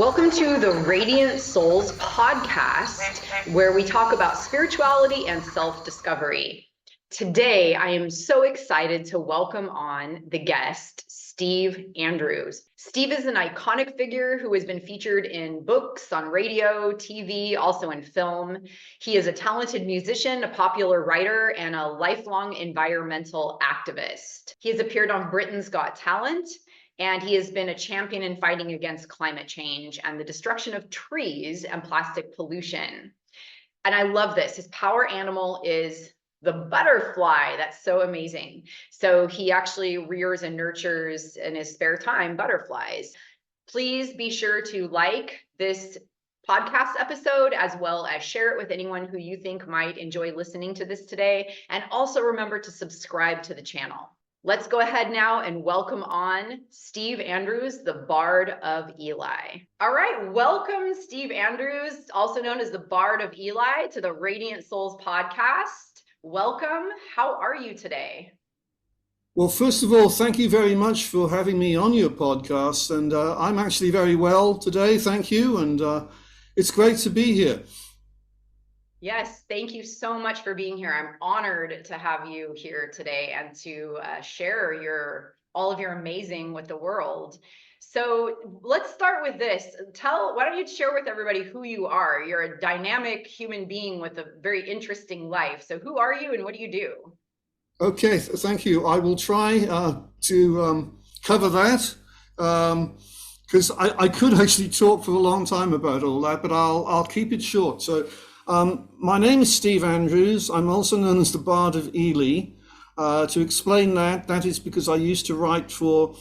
Welcome to the Radiant Souls podcast, where we talk about spirituality and self-discovery. Today, I am so excited to welcome on the guest, Steve Andrews. Steve is an iconic figure who has been featured in books, on radio, TV, also in film. He is a talented musician, a popular writer, and a lifelong environmental activist. He has appeared on Britain's Got Talent, and he has been a champion in fighting against climate change and the destruction of trees and plastic pollution. And I love this. His power animal is the butterfly. That's so amazing. So he actually rears and nurtures in his spare time butterflies. Please be sure to like this podcast episode, as well as share it with anyone who you think might enjoy listening to this today. And also remember to subscribe to the channel. Let's go ahead now and welcome on Steve Andrews, the Bard of Ely. All right, welcome Steve Andrews, also known as the Bard of Ely, to the Radiant Souls podcast. Welcome. How are you today? Well, first of all, thank you very much for having me on your podcast. And I'm actually very well today. Thank you. And it's great to be here. Yes, thank you so much for being here. I'm honored to have you here today and to share all of your amazing with the world. So let's start with this. Why don't you share with everybody who you are? You're a dynamic human being with a very interesting life. So who are you and what do you do? Okay, thank you. I will try to cover that because I could actually talk for a long time about all that, but I'll keep it short. So my name is Steve Andrews. I'm also known as the Bard of Ely. To explain that is because I used to write for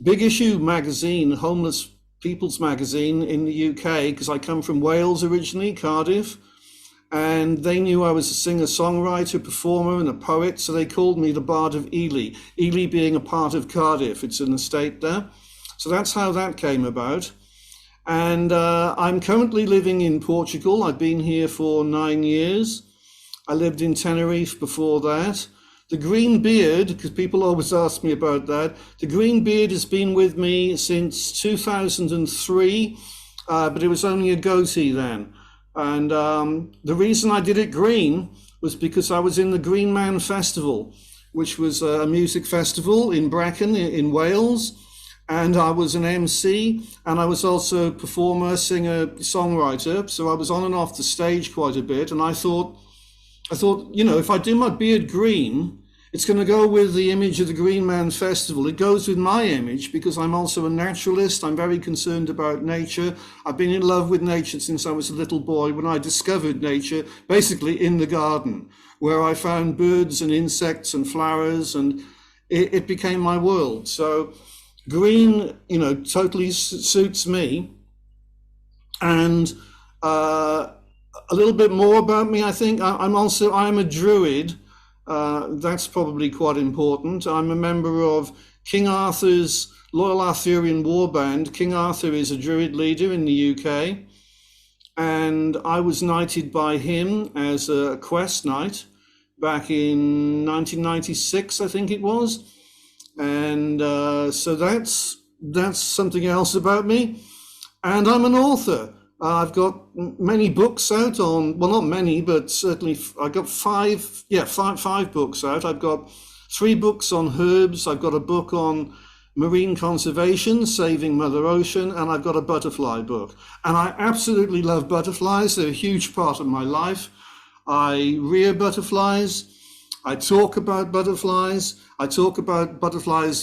Big Issue magazine, Homeless People's magazine in the UK, because I come from Wales originally, Cardiff, and they knew I was a singer-songwriter, performer, and a poet, so they called me the Bard of Ely, Ely being a part of Cardiff. It's an estate there. So that's how that came about. And I'm currently living in Portugal. I've been here for 9 years. I lived in Tenerife before that. The green beard, because people always ask me about that, the green beard has been with me since 2003, but it was only a goatee then. And the reason I did it green was because I was in the Green Man Festival, which was a music festival in Brecon in Wales. And I was an MC, and I was also a performer, singer, songwriter. So I was on and off the stage quite a bit. And I thought, you know, if I do my beard green, it's going to go with the image of the Green Man Festival. It goes with my image because I'm also a naturalist. I'm very concerned about nature. I've been in love with nature since I was a little boy, when I discovered nature, basically in the garden, where I found birds and insects and flowers, and it became my world. So green, you know, totally suits me. And a little bit more about me, I think. I'm a Druid. That's probably quite important. I'm a member of King Arthur's Loyal Arthurian Warband. King Arthur is a Druid leader in the UK. And I was knighted by him as a quest knight back in 1996, I think it was. And so that's something else about me. And I'm an author. I've got many books out on, well, not many, but certainly I've got five books out. I've got 3 books on herbs. I've got a book on marine conservation, saving Mother Ocean, and I've got a butterfly book. And I absolutely love butterflies. They're a huge part of my life. I rear butterflies. I talk about butterflies.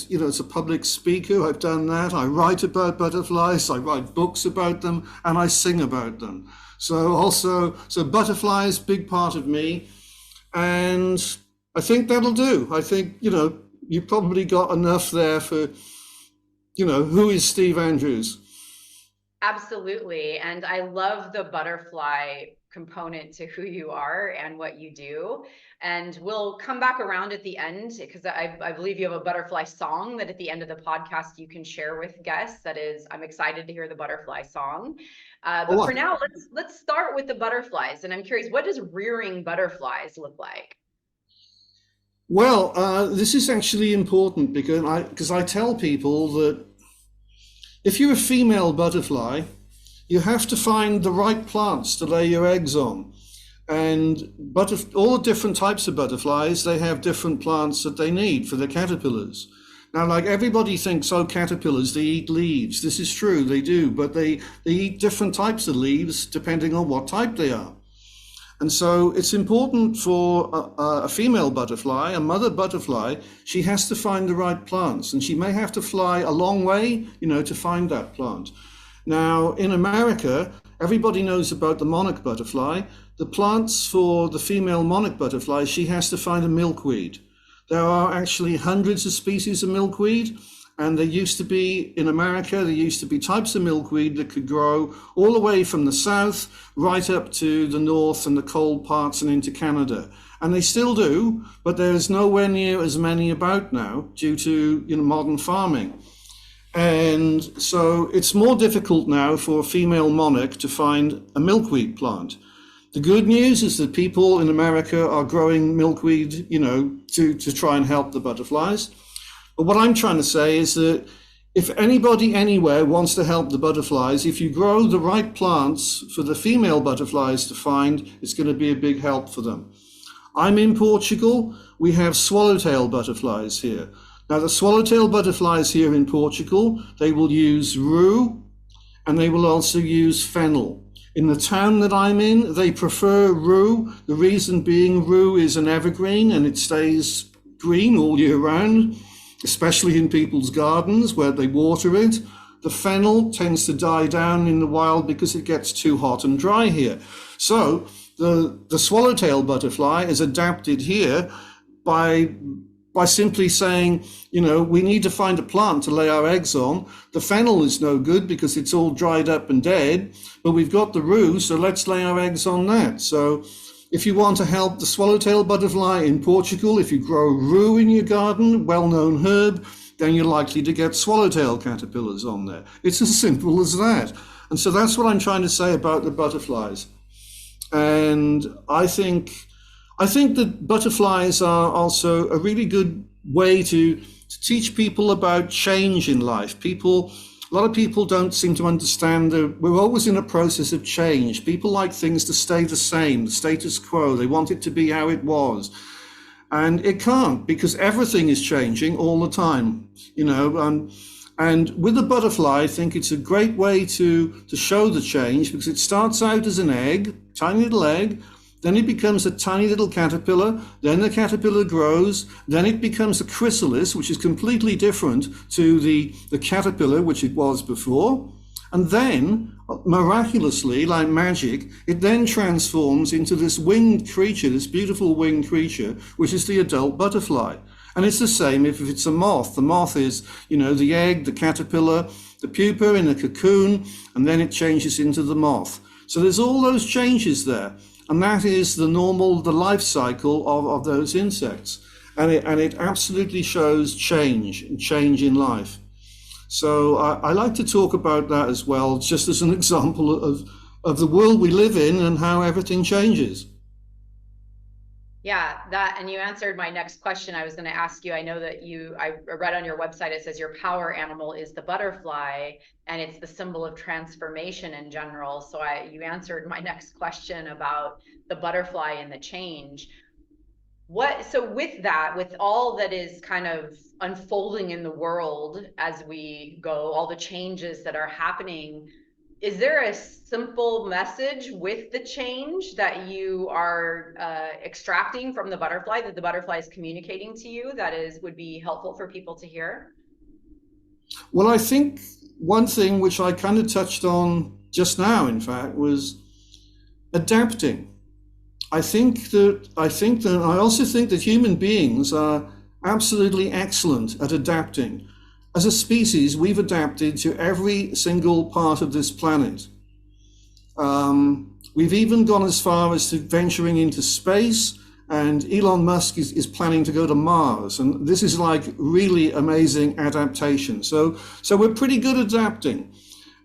You know, as a public speaker. I've done that. I write about butterflies. I write books about them, and I sing about them. So butterflies, big part of me. And I think that'll do. I think, you know, you probably got enough there for, you know, who is Steve Andrews? Absolutely. And I love the butterfly component to who you are and what you do. And we'll come back around at the end because I believe you have a butterfly song that at the end of the podcast you can share with guests. That is, I'm excited to hear the butterfly song. But for now, let's start with the butterflies. And I'm curious, what does rearing butterflies look like? Well, this is actually important because I tell people that if you're a female butterfly, you have to find the right plants to lay your eggs on. And all the different types of butterflies, they have different plants that they need for their caterpillars. Now, like everybody thinks, oh, caterpillars, they eat leaves. This is true, they do, but they eat different types of leaves depending on what type they are. And so it's important for a female butterfly, a mother butterfly, she has to find the right plants, and she may have to fly a long way, to find that plant. Now, in America, everybody knows about the monarch butterfly. The plants for the female monarch butterfly, she has to find a milkweed. There are actually hundreds of species of milkweed, and there used to be, in America, there used to be types of milkweed that could grow all the way from the south right up to the north and the cold parts and into Canada. And they still do, but there's nowhere near as many about now due to modern farming. And so it's more difficult now for a female monarch to find a milkweed plant. The good news is that people in America are growing milkweed, to try and help the butterflies. But what I'm trying to say is that if anybody anywhere wants to help the butterflies, if you grow the right plants for the female butterflies to find, it's going to be a big help for them. I'm in Portugal. We have swallowtail butterflies here. Now, the swallowtail butterflies here in Portugal, they will use rue, and they will also use fennel. In the town that I'm in, they prefer rue. The reason being, rue is an evergreen and it stays green all year round, especially in people's gardens where they water it. The fennel tends to die down in the wild because it gets too hot and dry here. So the swallowtail butterfly is adapted here by simply saying, we need to find a plant to lay our eggs on. The fennel is no good because it's all dried up and dead, but we've got the rue, so let's lay our eggs on that. So if you want to help the swallowtail butterfly in Portugal, if you grow rue in your garden, well-known herb, then you're likely to get swallowtail caterpillars on there. It's as simple as that. And so that's what I'm trying to say about the butterflies. And I think that butterflies are also a really good way to teach people about change in life. A lot of people don't seem to understand that we're always in a process of change. People like things to stay the same, the status quo. They want it to be how it was. And it can't, because everything is changing all the time, and with the butterfly, I think it's a great way to show the change, because it starts out as an egg, tiny little egg, then it becomes a tiny little caterpillar, then the caterpillar grows, then it becomes a chrysalis, which is completely different to the caterpillar which it was before. And then, miraculously, like magic, it then transforms into this winged creature, this beautiful winged creature, which is the adult butterfly. And it's the same if it's a moth. The moth is, the egg, the caterpillar, the pupa in a cocoon, and then it changes into the moth. So there's all those changes there. And that is the life cycle of those insects. And it absolutely shows change in life. So I like to talk about that as well, just as an example of the world we live in and how everything changes. Yeah, and you answered my next question. I was going to ask you, I know that I read on your website, it says your power animal is the butterfly, and it's the symbol of transformation in general. So you answered my next question about the butterfly and the change. So with all that is kind of unfolding in the world as we go, all the changes that are happening, is there a simple message with the change that you are extracting from the butterfly, that the butterfly is communicating to you, that would be helpful for people to hear? Well, I think one thing which I kind of touched on just now, in fact, was adapting. I also think that human beings are absolutely excellent at adapting. As a species, we've adapted to every single part of this planet. We've even gone as far as to venturing into space, and Elon Musk is planning to go to Mars. And this is like really amazing adaptation. So we're pretty good at adapting.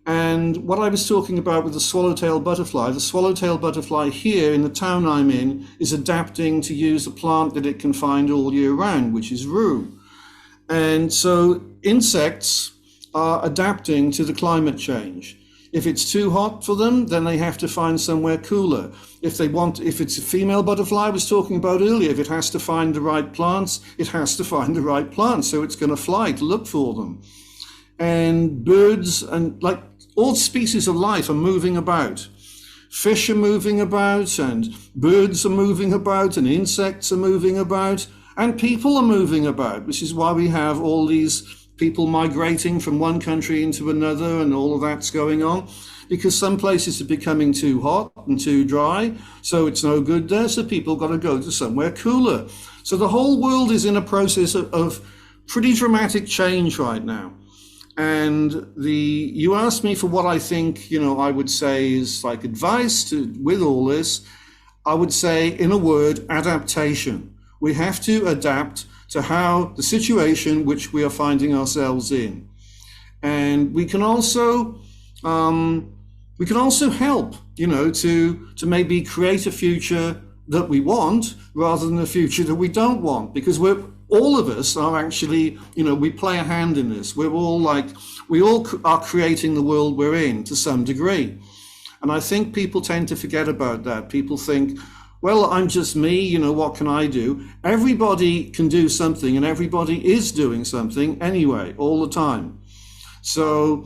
And what I was talking about with the swallowtail butterfly here in the town I'm in is adapting to use a plant that it can find all year round, which is rue. And so insects are adapting to the climate change. If it's too hot for them, then they have to find somewhere cooler. If it's a female butterfly I was talking about earlier, if it has to find the right plants, it has to find the right plants. So it's going to fly to look for them. And birds and like all species of life are moving about. Fish are moving about, and birds are moving about, and insects are moving about, and people are moving about, which is why we have all these people migrating from one country into another, and all of that's going on, because some places are becoming too hot and too dry, so it's no good there, so people got to go to somewhere cooler. So the whole world is in a process of pretty dramatic change right now. And you asked me for what I think, I would say is like advice with all this. I would say, in a word, adaptation. We have to adapt to how the situation which we are finding ourselves in. And we can also help, to maybe create a future that we want rather than a future that we don't want, because all of us are actually, we play a hand in this. We all are creating the world we're in to some degree. And I think people tend to forget about that. People think, well, I'm just me, what can I do? Everybody can do something, and everybody is doing something anyway, all the time. So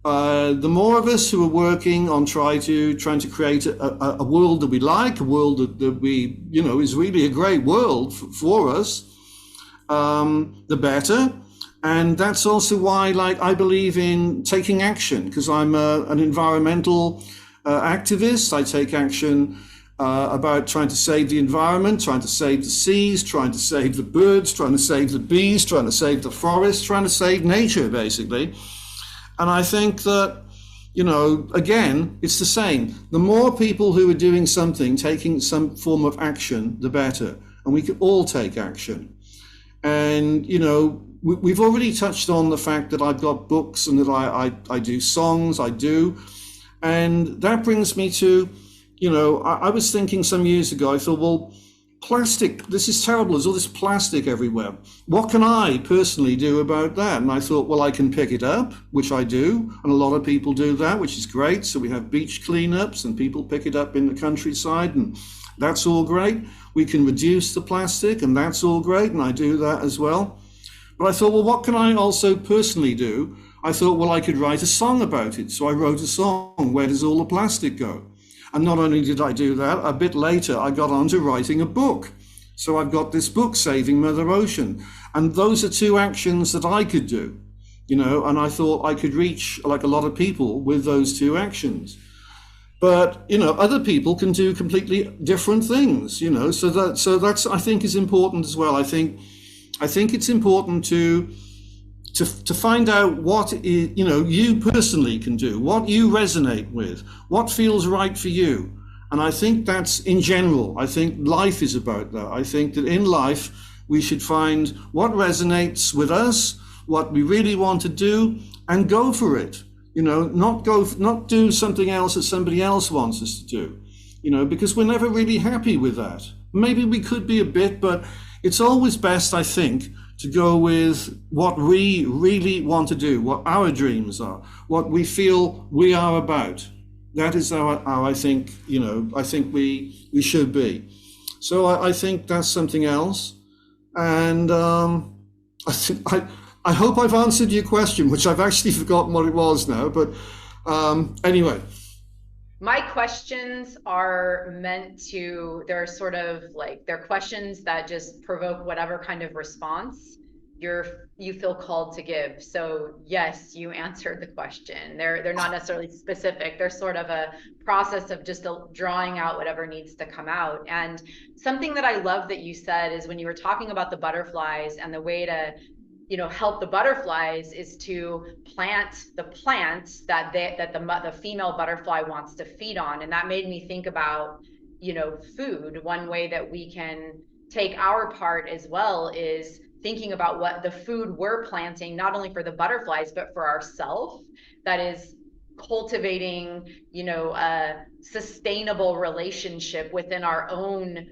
the more of us who are working on trying to create a world that we like, a world that we, is really a great world for us, the better. And that's also why, I believe in taking action, because I'm an environmental activist. I take action about trying to save the environment, trying to save the seas, trying to save the birds, trying to save the bees, trying to save the forest, trying to save nature, basically. And I think that, again, it's the same. The more people who are doing something, taking some form of action, the better. And we can all take action. And, we've already touched on the fact that I've got books and that I do songs, and that brings me to, I was thinking some years ago, I thought, well, plastic, this is terrible, there's all this plastic everywhere. What can I personally do about that? And I thought, well, I can pick it up, which I do, and a lot of people do that, which is great. So we have beach cleanups and people pick it up in the countryside, and that's all great. We can reduce the plastic, and that's all great, and I do that as well. But I thought, well, what can I also personally do? I thought, well, I could write a song about it. So I wrote a song, Where Does All the Plastic Go? And not only did I do that, a bit later, I got on to writing a book. So I've got this book, Saving Mother Ocean. And those are two actions that I could do, and I thought I could reach like a lot of people with those two actions. But, other people can do completely different things, so that's, I think, is important as well. I think it's important to find out what you personally can do, what you resonate with, what feels right for you. And I think that's in general. I think life is about that. I think that in life we should find what resonates with us, what we really want to do, and go for it. Not do something else that somebody else wants us to do, because we're never really happy with that. Maybe we could be a bit, but it's always best, I think, to go with what we really want to do, what our dreams are, what we feel we are about. That is how I think, I think we should be. So I think that's something else. And I hope I've answered your question, which I've actually forgotten what it was now. But anyway. My questions are meant to, they're sort of like, they're questions that just provoke whatever kind of response you feel called to give. So yes, you answered the question. They're not necessarily specific. They're sort of a process of just drawing out whatever needs to come out. And something that I love that you said is when you were talking about the butterflies, and the way to help the butterflies is to plant the plants that the female butterfly wants to feed on. And that made me think about, food. One way that we can take our part as well is thinking about what the food we're planting, not only for the butterflies, but for ourselves, that is cultivating, a sustainable relationship within our own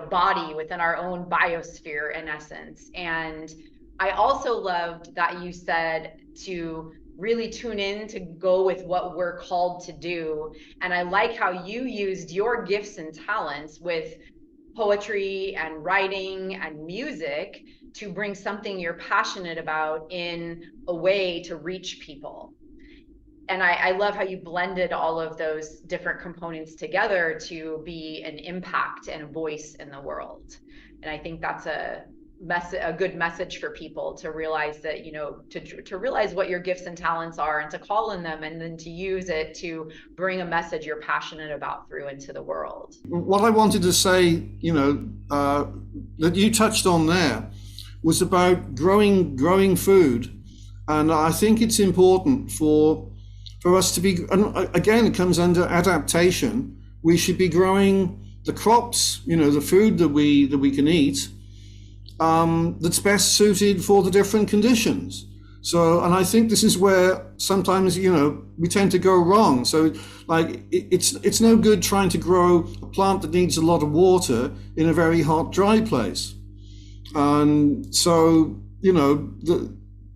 body, within our own biosphere, in essence. And I also loved that you said to really tune in to go with what we're called to do. And I like how you used your gifts and talents with poetry and writing and music to bring something you're passionate about in a way to reach people. And I love how you blended all of those different components together to be an impact and a voice in the world. And I think that's a good message for people to realize that, you know, to realize what your gifts and talents are and to call in them, and then to use it to bring a message you're passionate about through into the world. What I wanted to say, you know, that you touched on there was about growing food. And I think it's important for us to be, and again, it comes under adaptation. We should be growing the crops, you know, the food that we can eat, that's best suited for the different conditions. So, and I think this is where sometimes, you know, we tend to go wrong. So, like, it's no good trying to grow a plant that needs a lot of water in a very hot, dry place. And so, you know,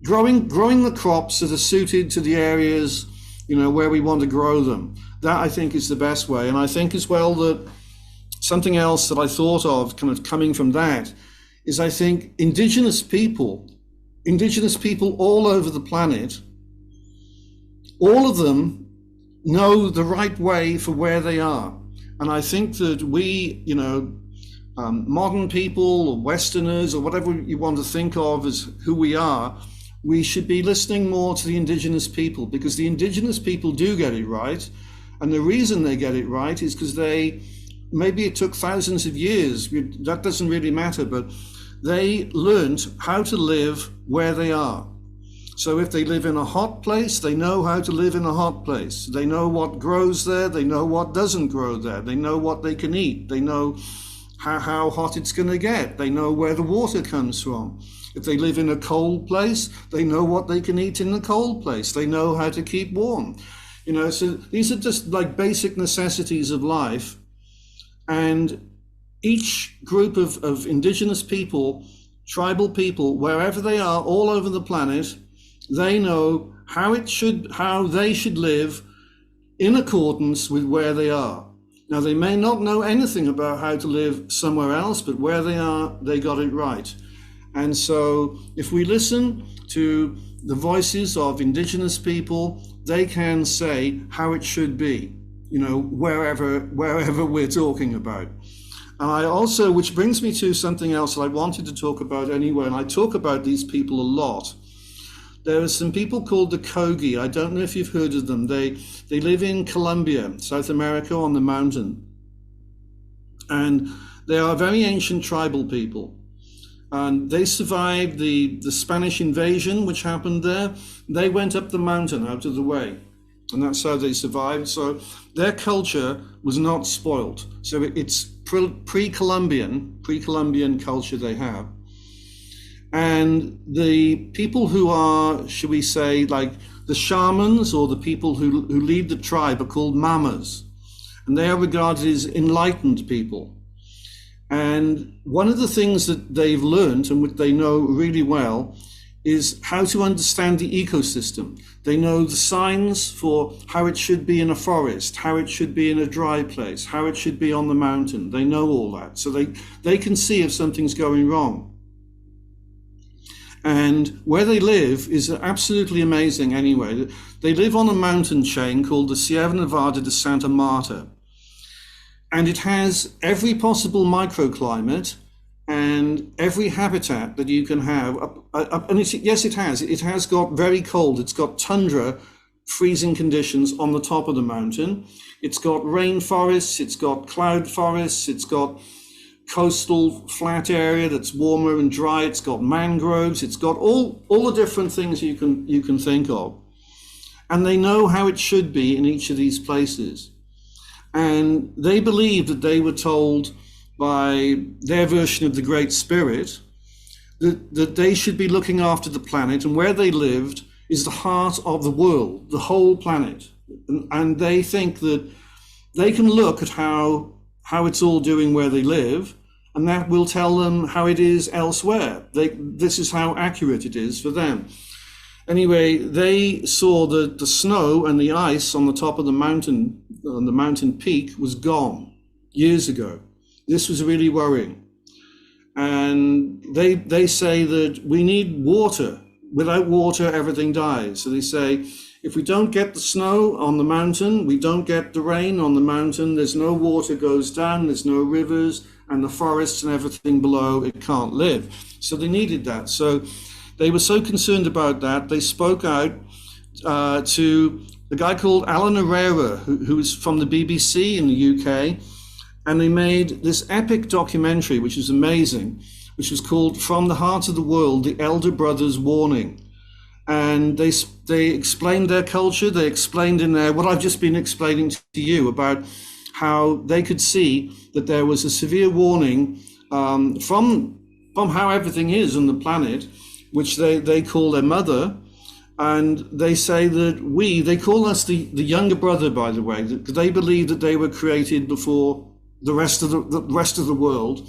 growing the crops that are suited to the areas, you know, where we want to grow them. That, I think, is the best way. And I think as well that something else that I thought of kind of coming from that is, I think indigenous people all over the planet, all of them know the right way for where they are. And I think that we, you know, modern people or Westerners or whatever you want to think of as who we are, we should be listening more to the indigenous people, because the indigenous people do get it right. And the reason they get it right is because maybe it took thousands of years, that doesn't really matter, but they learned how to live where they are. So if they live in a hot place, they know how to live in a hot place. They know what grows there, they know what doesn't grow there, they know what they can eat, they know how hot it's going to get, they know where the water comes from. If they live in a cold place, they know what they can eat in the cold place. They know how to keep warm. You know, so these are just like basic necessities of life. And each group of indigenous people, tribal people, wherever they are, all over the planet, they know how they should live in accordance with where they are. Now, they may not know anything about how to live somewhere else, but where they are, they got it right. And so if we listen to the voices of indigenous people, they can say how it should be, you know, wherever we're talking about. And I also, which brings me to something else that I wanted to talk about anyway, and I talk about these people a lot. There are some people called the Kogi. I don't know if you've heard of them. They live in Colombia, South America, on the mountain. And they are very ancient tribal people. And they survived the Spanish invasion, which happened there. They went up the mountain out of the way, and that's how they survived. So their culture was not spoilt. So it's pre-Columbian culture they have. And the people who are, should we say, like the shamans or the people who lead the tribe are called mamas. And they are regarded as enlightened people. And one of the things that they've learned and what they know really well is how to understand the ecosystem. They know the signs for how it should be in a forest, how it should be in a dry place, how it should be on the mountain. They know all that. So they can see if something's going wrong. And where they live is absolutely amazing anyway. They live on a mountain chain called the Sierra Nevada de Santa Marta. And it has every possible microclimate and every habitat that you can have. Yes, it has. It has got very cold. It's got tundra, freezing conditions on the top of the mountain. It's got rainforests. It's got cloud forests. It's got coastal flat area that's warmer and dry. It's got mangroves. It's got all the different things you can think of. And they know how it should be in each of these places. And they believe that they were told by their version of the Great Spirit that they should be looking after the planet, and where they lived is the heart of the world, the whole planet. And they think that they can look at how it's all doing where they live, and that will tell them how it is elsewhere. This is how accurate it is for them. Anyway, they saw that the snow and the ice on the top of the mountain peak was gone years ago. This was really worrying. And they say that we need water. Without water, everything dies. So they say, if we don't get the snow on the mountain, we don't get the rain on the mountain, there's no water goes down, there's no rivers, and the forests and everything below, it can't live. So they needed that. So they were so concerned about that, they spoke out to a guy called Alan Herrera, who was from the BBC in the UK, and they made this epic documentary, which is amazing, which was called From the Heart of the World, The Elder Brother's Warning. And they explained their culture, they explained in there what I've just been explaining to you about how they could see that there was a severe warning from how everything is on the planet, which they call their mother. And they say that they call us the younger brother, by the way, because they believe that they were created before the rest of the world.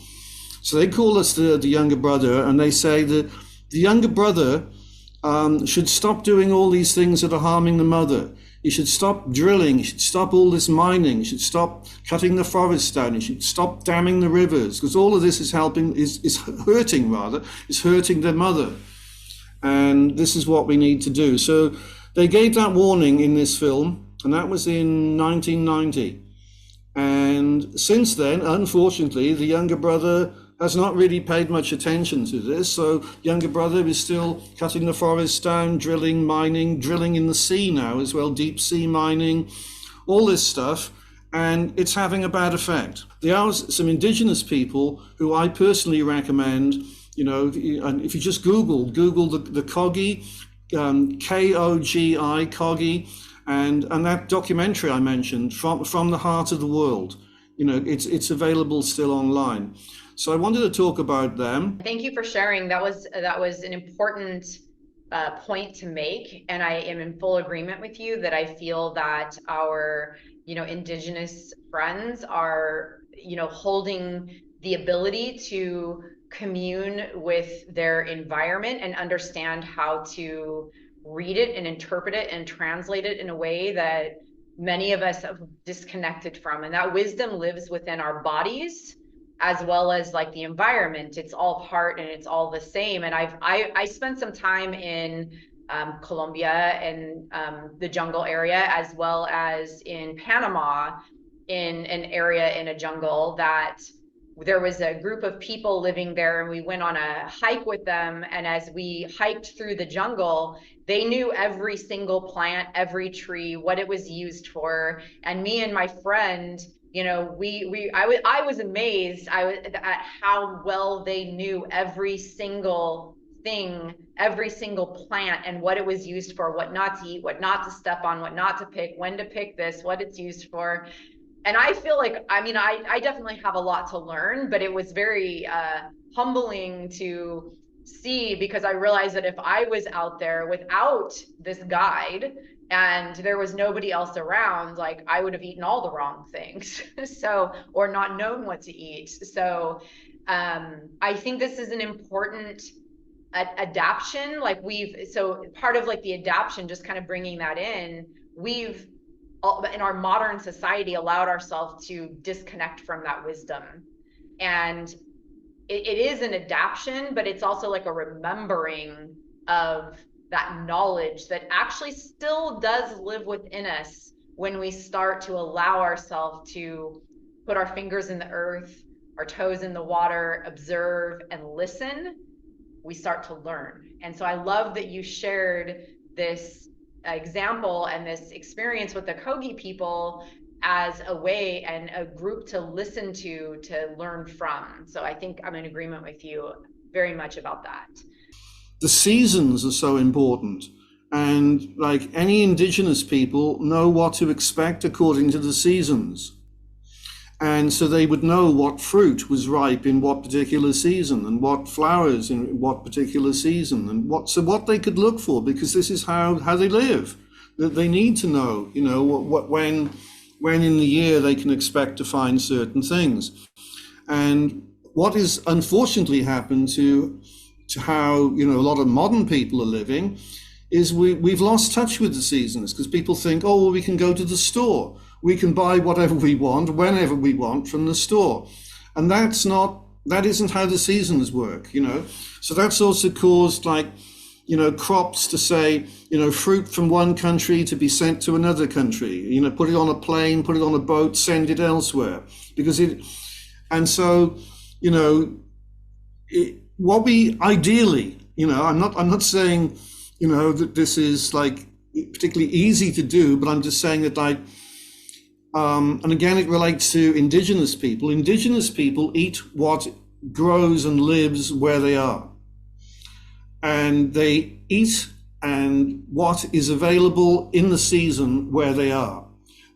So they call us the younger brother, and they say that the younger brother should stop doing all these things that are harming the mother. He should stop drilling, he should stop all this mining, he should stop cutting the forests down, he should stop damming the rivers, because all of this is hurting their mother. And this is what we need to do. So they gave that warning in this film, and that was in 1990. And since then, unfortunately, the younger brother has not really paid much attention to this. So younger brother is still cutting the forests down, drilling, mining, drilling in the sea now as well, deep sea mining, all this stuff. And it's having a bad effect. There are some indigenous people who I personally recommend, if you just Google the Kogi, Kogi, Kogi, and that documentary I mentioned, From the Heart of the World, it's available still online. So I wanted to talk about them. Thank you for sharing. That was an important point to make, and I am in full agreement with you that I feel that our indigenous friends are holding the ability to commune with their environment and understand how to read it and interpret it and translate it in a way that many of us have disconnected from. And that wisdom lives within our bodies as well as like the environment. It's all part and it's all the same. And I spent some time in Colombia and the jungle area, as well as in Panama, in an area in a jungle that there was a group of people living there, and we went on a hike with them. And as we hiked through the jungle, they knew every single plant, every tree, what it was used for. And me and my friend, I was amazed at how well they knew every single thing, every single plant, and what it was used for, what not to eat, what not to step on, what not to pick, when to pick this, what it's used for. And I feel like, I definitely have a lot to learn, but it was very humbling to see, because I realized that if I was out there without this guide and there was nobody else around, like I would have eaten all the wrong things, or not known what to eat. So I think this is an important adaptation. So part of like the adaptation, just kind of bringing that in, we've in our modern society allowed ourselves to disconnect from that wisdom. And it is an adaptation, but it's also like a remembering of that knowledge that actually still does live within us when we start to allow ourselves to put our fingers in the earth, our toes in the water, observe and listen. We start to learn. And so I love that you shared this example and this experience with the Kogi people as a way and a group to listen to learn from. So I think I'm in agreement with you very much about that. The seasons are so important, and like any indigenous people know what to expect according to the seasons. And so they would know what fruit was ripe in what particular season, and what flowers in what particular season, and what they could look for, because this is how they live. That they need to know, when in the year they can expect to find certain things. And what is unfortunately happened to how a lot of modern people are living is we've lost touch with the seasons, because people think, oh, well, we can go to the store. We can buy whatever we want, whenever we want from the store. And that isn't how the seasons work, you know. So that's also caused, like, you know, crops to say, you know, fruit from one country to be sent to another country, you know, put it on a plane, put it on a boat, send it elsewhere. And so, you know, what we ideally, you know, I'm not saying, you know, that this is like particularly easy to do, but I'm just saying that, like, and again, it relates to indigenous people. Indigenous people eat what grows and lives where they are. And they eat and what is available in the season where they are.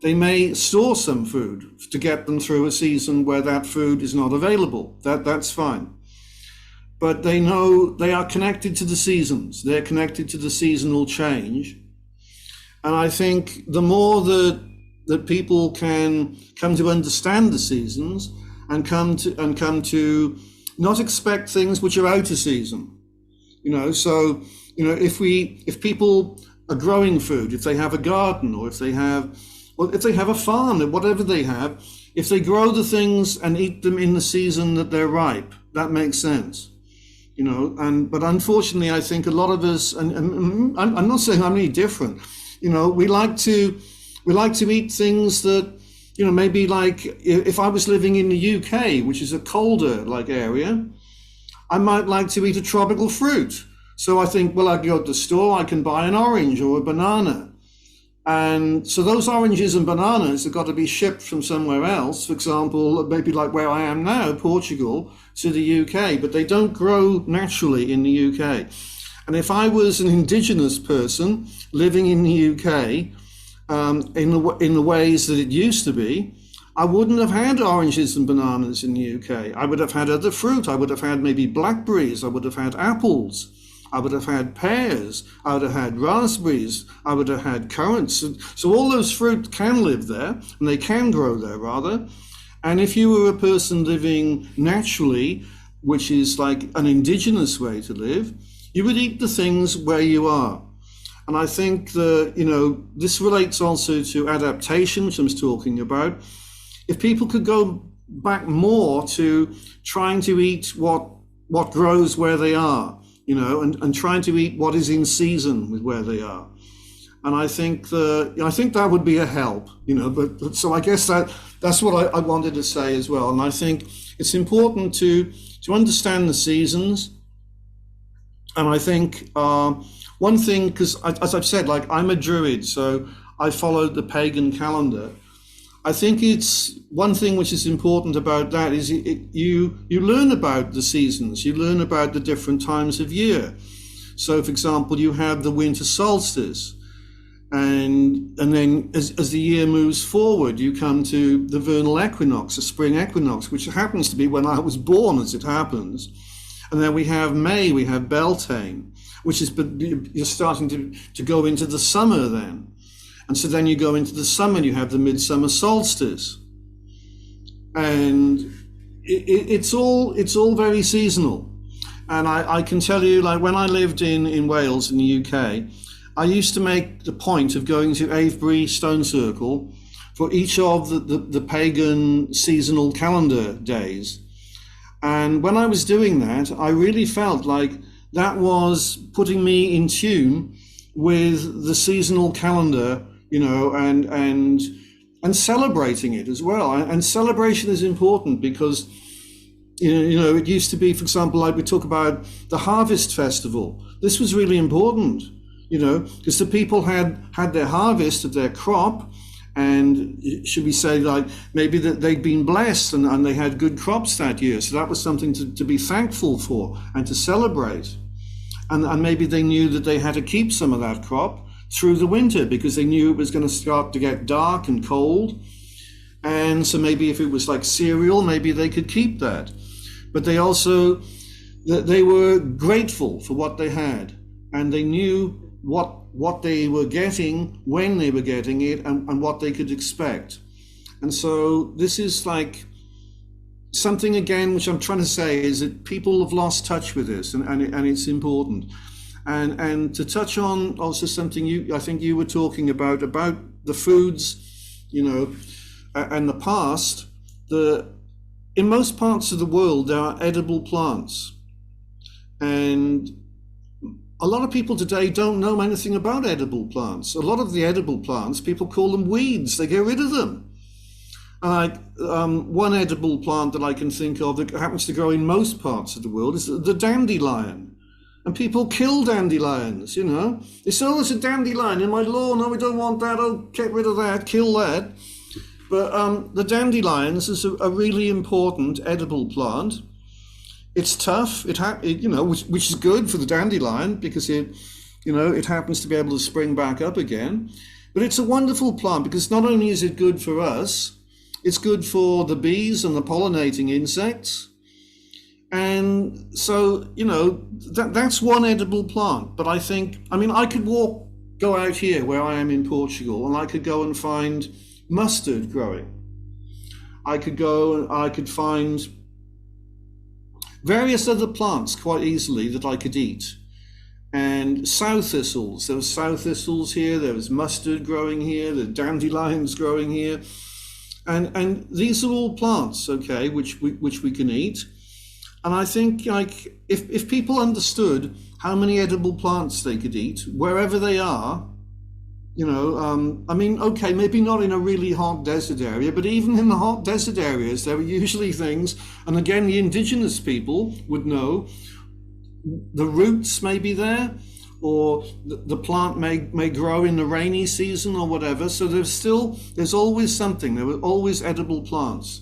They may store some food to get them through a season where that food is not available. That's fine. But they know they are connected to the seasons. They're connected to the seasonal change. And I think the more that people can come to understand the seasons and come to not expect things which are out of season. You know, so, you know, if people are growing food, if they have a garden, or if they have a farm, whatever they have, if they grow the things and eat them in the season that they're ripe, that makes sense. You know, but unfortunately, I think a lot of us, and I'm not saying I'm any different, you know, we like to eat things that, you know, maybe like if I was living in the UK, which is a colder like area, I might like to eat a tropical fruit. So I think, well, I can go to the store, I can buy an orange or a banana. And so those oranges and bananas have got to be shipped from somewhere else, for example, maybe like where I am now, Portugal, to the UK, but they don't grow naturally in the UK. And if I was an indigenous person living in the UK, in the ways that it used to be, I wouldn't have had oranges and bananas in the UK. I would have had other fruit. I would have had maybe blackberries. I would have had apples. I would have had pears. I would have had raspberries. I would have had currants. So all those fruit can live there, and they can grow there, rather. And if you were a person living naturally, which is like an indigenous way to live, you would eat the things where you are. And I think that, you know, this relates also to adaptation, which I was talking about. If people could go back more to trying to eat what grows where they are, you know, and trying to eat what is in season with where they are. And I think that would be a help, you know, but so I guess that's what I wanted to say as well. And I think it's important to understand the seasons. And I think one thing, because as I've said, like, I'm a Druid, so I followed the pagan calendar. I think it's one thing which is important about that is you learn about the seasons, you learn about the different times of year. So, for example, you have the winter solstice, and then as the year moves forward, you come to the vernal equinox, the spring equinox, which happens to be when I was born, as it happens. And then we have May, we have Beltane, which is you're starting to go into the summer then. And so then you go into the summer and you have the midsummer solstice. And it's all very seasonal. And I can tell you, like, when I lived in Wales in the UK, I used to make the point of going to Avebury Stone Circle for each of the pagan seasonal calendar days. And when I was doing that, I really felt like that was putting me in tune with the seasonal calendar, you know, and celebrating it as well. And celebration is important because, you know, it used to be, for example, like we talk about the harvest festival. This was really important, you know, because the people had their harvest of their crop, and should we say, like, maybe that they'd been blessed and they had good crops that year. So that was something to be thankful for and to celebrate. And maybe they knew that they had to keep some of that crop through the winter because they knew it was going to start to get dark and cold. And so maybe if it was like cereal, maybe they could keep that. But they also, they were grateful for what they had, and they knew what they were getting, when they were getting it, and what they could expect. And so this is like something, again, which I'm trying to say is that people have lost touch with this, and it's important. And to touch on also something I think you were talking about the foods, and the past, in most parts of the world there are edible plants, and a lot of people today don't know anything about edible plants. A lot of the edible plants, people call them weeds. They get rid of them. Like one edible plant that I can think of that happens to grow in most parts of the world is the dandelion. And people kill dandelions, They say, oh, it's a dandelion in my lawn. No, we don't want that. Oh, get rid of that, kill that. But the dandelions is a really important edible plant. It's tough, which is good for the dandelion because it happens to be able to spring back up again. But it's a wonderful plant because not only is it good for us, it's good for the bees and the pollinating insects. And so, that's one edible plant. But I could go out here where I am in Portugal, and I could go and find mustard growing. I could find various other plants quite easily that I could eat. And sow thistles, there was sow thistles here, there was mustard growing here, the dandelions growing here. And these are all plants, okay, which we can eat. And I think if people understood how many edible plants they could eat, wherever they are, okay, maybe not in a really hot desert area, but even in the hot desert areas, there are usually things, and again, the indigenous people would know, the roots may be there, or the plant may grow in the rainy season or whatever. So there's always something. There were always edible plants.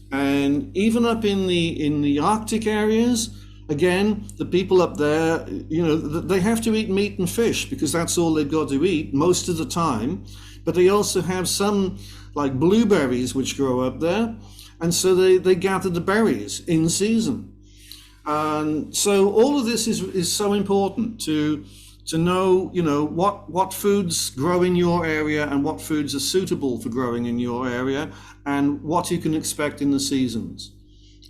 And even up in the Arctic areas, again, the people up there, they have to eat meat and fish because that's all they've got to eat most of the time. But they also have some, like blueberries, which grow up there. And so they gather the berries in season. And so all of this is so important to know, what foods grow in your area and what foods are suitable for growing in your area and what you can expect in the seasons.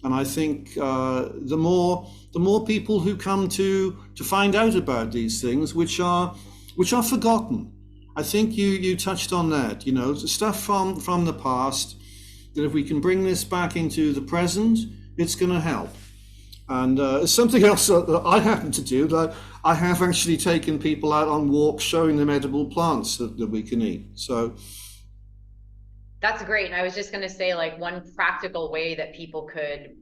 And I think the more people who come to find out about these things, which are forgotten. I think you touched on that, stuff from the past, that if we can bring this back into the present, it's going to help. And something else that I happen to do, that I have actually taken people out on walks showing them edible plants that we can eat. So that's great. And I was just going to say, like, one practical way that people could,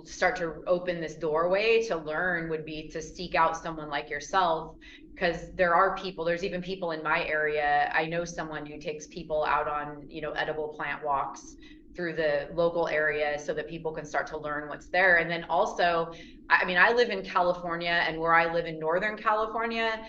start to open this doorway to learn would be to seek out someone like yourself, because there's even people in my area. I know someone who takes people out on, edible plant walks through the local area so that people can start to learn what's there. And then also, I live in California, and where I live in Northern California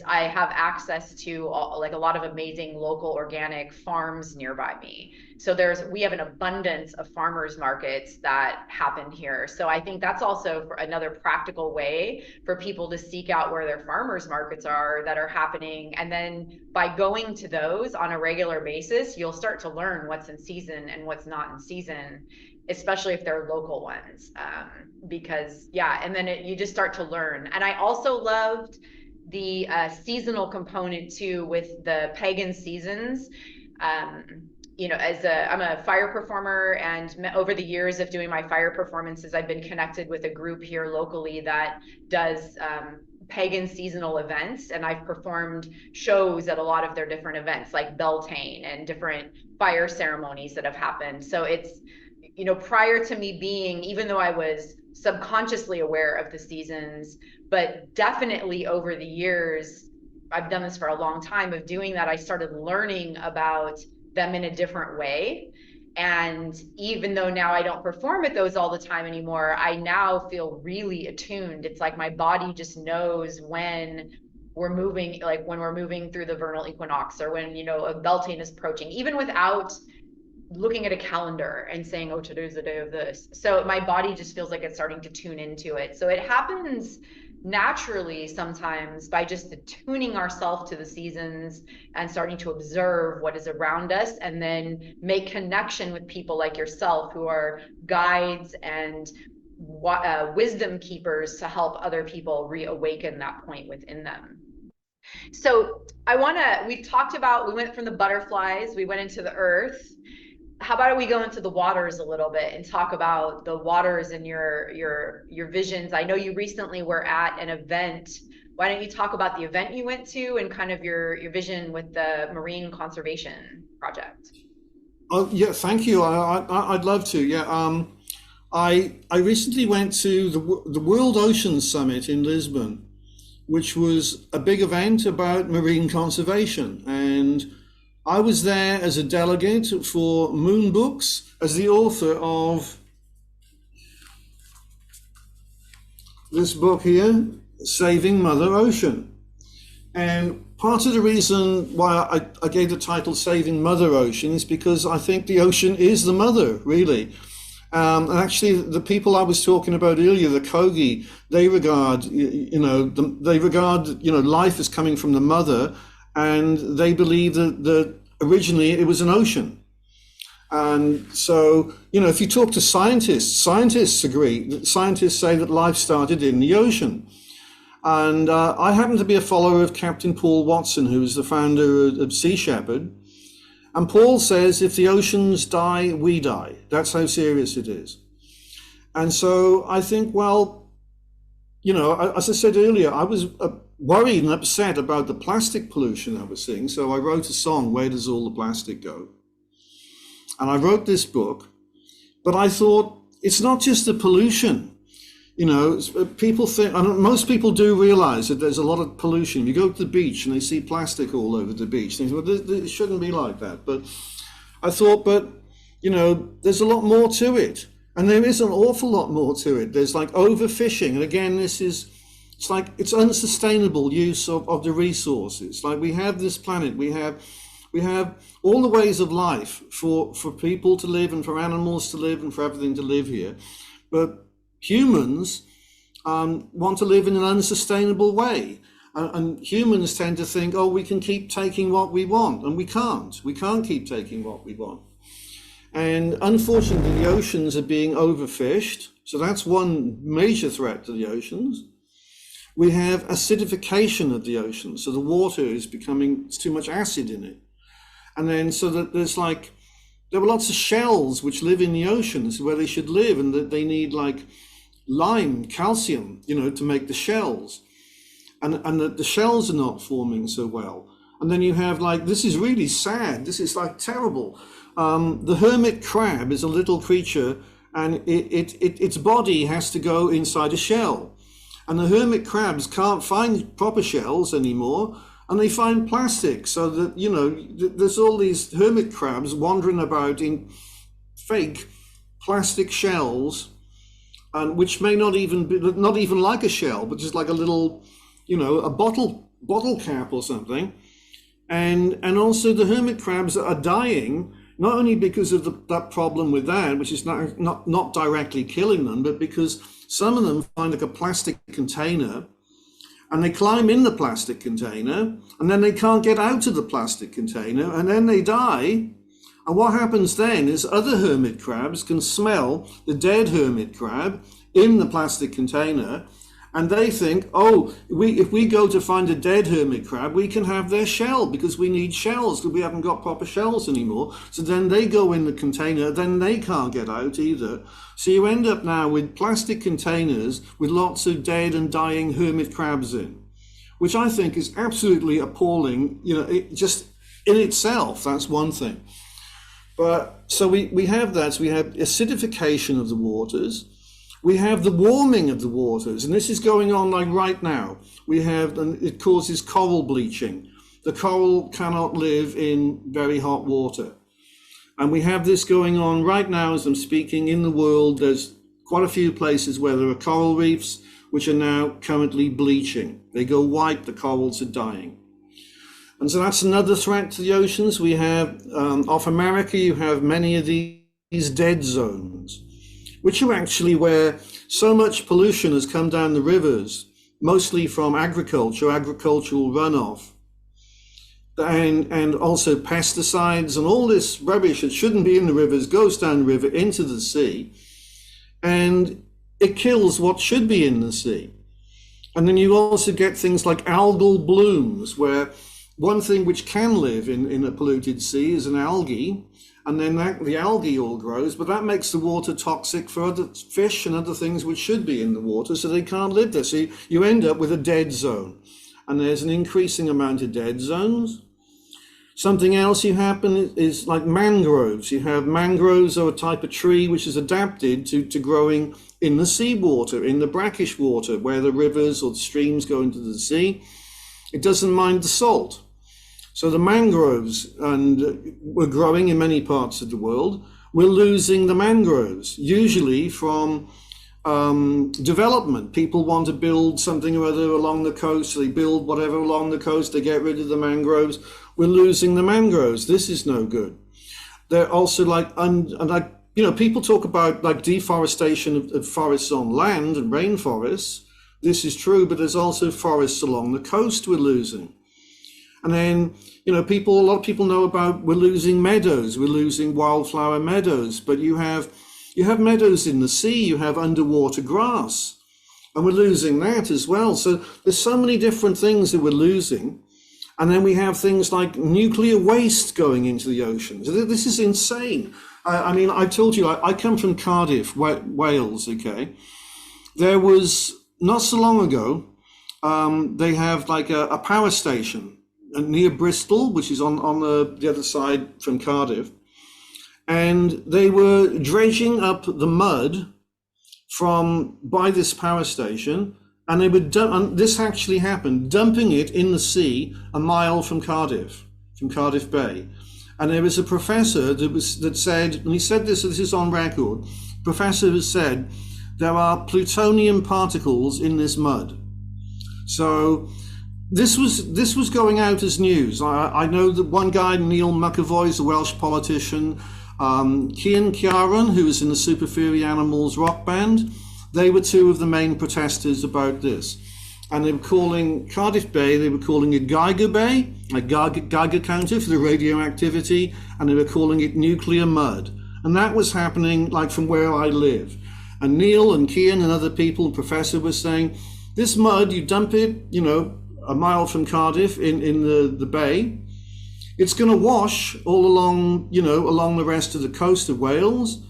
I have access to a lot of amazing local organic farms nearby me. So we have an abundance of farmers markets that happen here. So I think that's also another practical way for people to seek out where their farmers markets are that are happening. And then by going to those on a regular basis, you'll start to learn what's in season and what's not in season, especially if they're local ones. And then you just start to learn. And I also loved the seasonal component too, with the pagan seasons. I'm a fire performer, and over the years of doing my fire performances, I've been connected with a group here locally that does pagan seasonal events, and I've performed shows at a lot of their different events, like Beltane and different fire ceremonies that have happened. So it's, prior to me even though I was subconsciously aware of the seasons, but definitely over the years, I've done this for a long time of doing that, I started learning about them in a different way. And even though now I don't perform at those all the time anymore, I now feel really attuned. It's like my body just knows when we're moving, like when we're moving through the vernal equinox, or when, a Beltane is approaching, even without looking at a calendar and saying, oh, today's the day of this. So my body just feels like it's starting to tune into it. So it happens naturally sometimes by just attuning ourselves to the seasons and starting to observe what is around us, and then make connection with people like yourself who are guides and wisdom keepers to help other people reawaken that point within them. So we went from the butterflies, we went into the earth. How about we go into the waters a little bit and talk about the waters and your visions? I know you recently were at an event. Why don't you talk about the event you went to and kind of your vision with the Marine Conservation Project? Oh, yeah, thank you. I'd love to. Yeah. I recently went to the World Ocean Summit in Lisbon, which was a big event about marine conservation. And I was there as a delegate for Moon Books, as the author of this book here, Saving Mother Ocean. And part of the reason why I gave the title Saving Mother Ocean is because I think the ocean is the mother, really. And actually, the people I was talking about earlier, the Kogi, they regard, life as coming from the mother, and they believe that originally it was an ocean. And so, if you talk to scientists agree. Scientists say that life started in the ocean. And I happen to be a follower of Captain Paul Watson, who is the founder of Sea Shepherd. And Paul says, if the oceans die, we die. That's how serious it is. And so I think, well, as I said earlier, I was worried and upset about the plastic pollution I was seeing. So I wrote a song, Where Does All the Plastic Go? And I wrote this book, but I thought, it's not just the pollution. People think, and most people do realize that there's a lot of pollution. You go to the beach and they see plastic all over the beach. They think, well, it shouldn't be like that. But I thought, there's a lot more to it. And there is an awful lot more to it. There's like overfishing. And again, it's unsustainable use of the resources. Like we have this planet, we have all the ways of life for people to live and for animals to live and for everything to live here. But humans want to live in an unsustainable way. And humans tend to think, oh, we can keep taking what we want. And we can't. We can't keep taking what we want. And unfortunately, the oceans are being overfished. So that's one major threat to the oceans. We have acidification of the ocean. So the water is it's too much acid in it. And then so that there were lots of shells which live in the oceans where they should live, and that they need lime, calcium, to make the shells. And the shells are not forming so well. And then you have this is really sad. This is terrible. The hermit crab is a little creature, and its body has to go inside a shell. And the hermit crabs can't find proper shells anymore, and they find plastic. So that, there's all these hermit crabs wandering about in fake plastic shells, and which may not even like a shell, but just like a little, a bottle cap or something. And also the hermit crabs are dying, not only because of that problem with that, which is not directly killing them, but because some of them find a plastic container, and they climb in the plastic container, and then they can't get out of the plastic container, and then they die. And what happens then is other hermit crabs can smell the dead hermit crab in the plastic container, and they think, oh, if we go to find a dead hermit crab, we can have their shell, because we need shells, because we haven't got proper shells anymore. So then they go in the container, then they can't get out either. So you end up now with plastic containers with lots of dead and dying hermit crabs in, which I think is absolutely appalling. Just in itself, that's one thing. But so we have that. So we have acidification of the waters. We have the warming of the waters, and this is going on right now. And it causes coral bleaching. The coral cannot live in very hot water. And we have this going on right now as I'm speaking in the world. There's quite a few places where there are coral reefs which are now currently bleaching. They go white, the corals are dying. And so that's another threat to the oceans. We have, off America, you have many of these dead zones, which are actually where so much pollution has come down the rivers, mostly from agricultural runoff, and also pesticides and all this rubbish that shouldn't be in the rivers goes down the river into the sea. And it kills what should be in the sea. And then you also get things like algal blooms, where one thing which can live in a polluted sea is an algae, and then the algae all grows, but that makes the water toxic for other fish and other things which should be in the water, so they can't live there. So you end up with a dead zone, and there's an increasing amount of dead zones. Something else you happen is like mangroves. You have mangroves are a type of tree which is adapted to growing in the seawater, in the brackish water, where the rivers or the streams go into the sea. It doesn't mind the salt. So the mangroves were growing in many parts of the world. We're losing the mangroves, usually from development. People want to build something or other along the coast, so they build whatever along the coast, they get rid of the mangroves. We're losing the mangroves. This is no good. They're also people talk about like deforestation of forests on land and rainforests. This is true, but there's also forests along the coast we're losing. And then, a lot of people know about we're losing meadows, we're losing wildflower meadows, but you have meadows in the sea, you have underwater grass, and we're losing that as well. So there's so many different things that we're losing. And then we have things like nuclear waste going into the oceans. This is insane. I told you, I come from Cardiff, Wales, okay? There was, not so long ago, they have like a power station near Bristol, which is on the other side from Cardiff. And they were dredging up the mud by this power station, and they would this actually happened, dumping it in the sea a mile from Cardiff Bay. And there was a professor that said, and he said this is on record, professor has said, there are plutonium particles in this mud. So this was going out as news. I know that one guy, Neil McAvoy, is a Welsh politician, Cian Ciaran, who was in the Super Furry Animals rock band, they were two of the main protesters about this. And they were calling Cardiff Bay, they were calling it Geiger Bay, a Geiger counter for the radioactivity, and they were calling it nuclear mud. And that was happening like from where I live. And Neil and Cian and other people, and Professor, were saying, this mud, you dump it, a mile from Cardiff in the bay, it's going to wash all along, along the rest of the coast of Wales.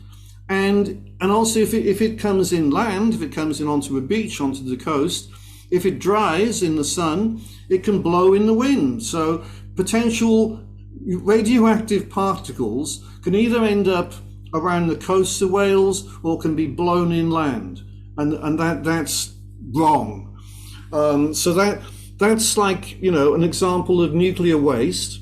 And also if it comes inland, if it comes in onto a beach, onto the coast, if it dries in the sun, it can blow in the wind. So potential radioactive particles can either end up around the coast of Wales or can be blown inland. And that's wrong. So that's like, an example of nuclear waste.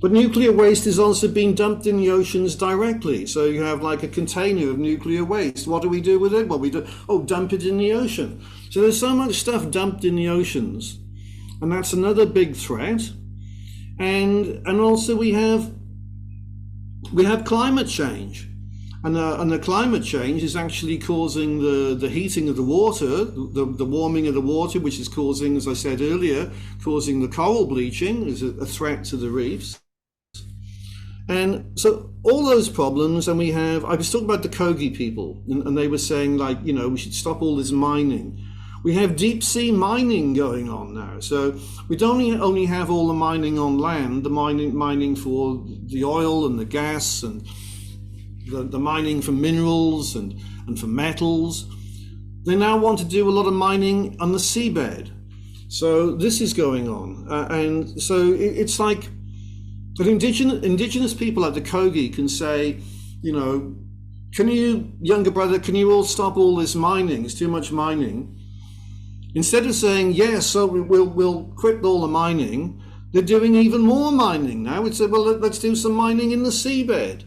But nuclear waste is also being dumped in the oceans directly. So you have like a container of nuclear waste. What do we do with it? Well, dump it in the ocean. So there's so much stuff dumped in the oceans. And that's another big threat. And also we have climate change. And the climate change is actually causing the heating of the water, the warming of the water, which is causing, as I said earlier, causing the coral bleaching, is a threat to the reefs. And so all those problems, and I was talking about the Kogi people, and they were saying like, we should stop all this mining. We have deep sea mining going on now. So we don't only have all the mining on land, the mining for the oil and the gas and the mining for minerals and for metals. They now want to do a lot of mining on the seabed. So this is going on. And so it's like that indigenous people like the Kogi can say, can you, younger brother, can you all stop all this mining? It's too much mining. Instead of saying, yes, so we'll quit all the mining, they're doing even more mining now. It's well, let's do some mining in the seabed.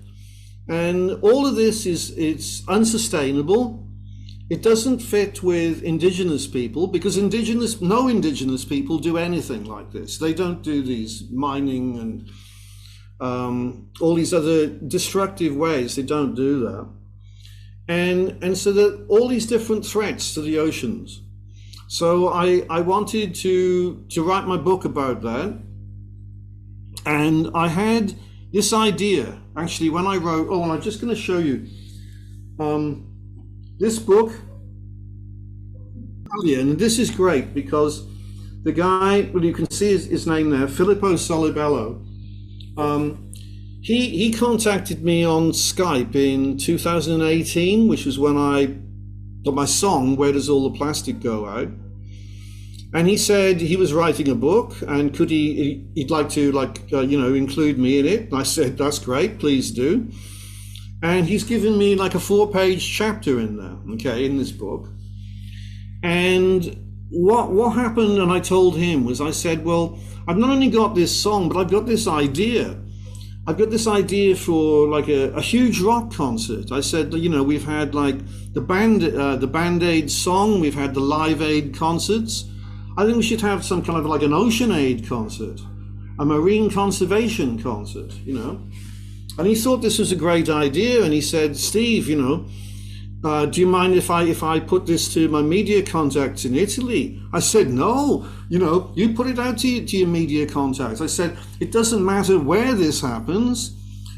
And all of this it's unsustainable. It doesn't fit with indigenous people because no indigenous people do anything like this. They don't do these mining and all these other destructive ways. They don't do that. And so that all these different threats to the oceans. So I wanted to write my book about that. And I had this idea, actually, when I wrote, and I'm just going to show you. This book Italian, and this is great because the guy, well, you can see his name there, Filippo Solibello. He contacted me on Skype in 2018, which was when I got my song, Where Does All the Plastic Go, out. And he said he was writing a book and could he'd like to include me in it. And I said, that's great, please do. And he's given me like a 4-page chapter in there, okay, in this book. And what happened, and I told him, was I said, well, I've not only got this song, but I've got this idea. I've got this idea for like a huge rock concert. I said, we've had like the Band-Aid song, we've had the Live Aid concerts. I think we should have some kind of like an Ocean Aid concert, a marine conservation concert, And he thought this was a great idea, and he said, Steve, do you mind if I put this to my media contacts in Italy? I said, no, you put it out to your media contacts. I said, it doesn't matter where this happens.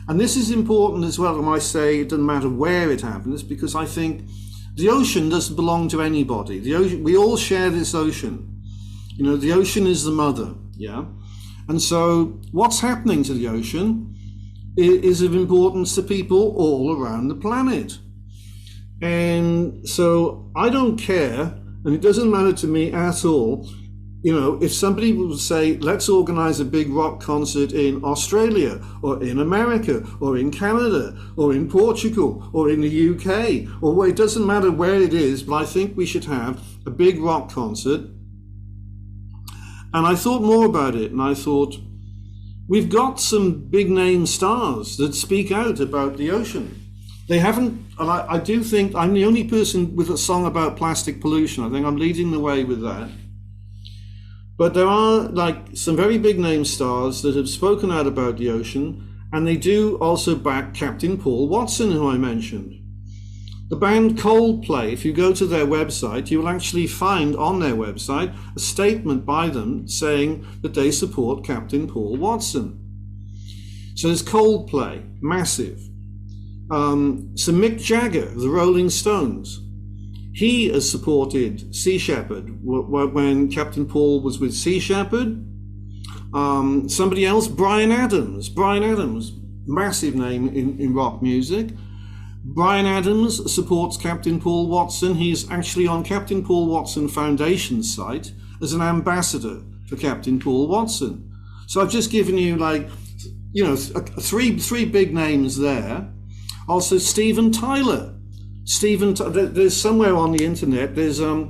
And this is important as well when I say it doesn't matter where it happens, because I think the ocean doesn't belong to anybody. The ocean, we all share this ocean. The ocean is the mother, yeah? And so what's happening to the ocean is of importance to people all around the planet. And so I don't care, and it doesn't matter to me at all, if somebody would say, let's organize a big rock concert in Australia, or in America, or in Canada, or in Portugal, or in the UK, or it doesn't matter where it is, but I think we should have a big rock concert. And I thought more about it, and I thought, we've got some big name stars that speak out about the ocean. They haven't, and I do think I'm the only person with a song about plastic pollution. I think I'm leading the way with that. But there are like some very big name stars that have spoken out about the ocean, and they do also back Captain Paul Watson, who I mentioned. The band Coldplay, if you go to their website, you will actually find on their website a statement by them saying that they support Captain Paul Watson. So there's Coldplay, massive. So Mick Jagger, the Rolling Stones, he has supported Sea Shepherd when Captain Paul was with Sea Shepherd. Somebody else, Bryan Adams, massive name in rock music. Bryan Adams supports Captain Paul Watson. He's actually on Captain Paul Watson Foundation's site as an ambassador for Captain Paul Watson. So I've just given you three big names there. Also Steven Tyler. There's somewhere on the internet, there's a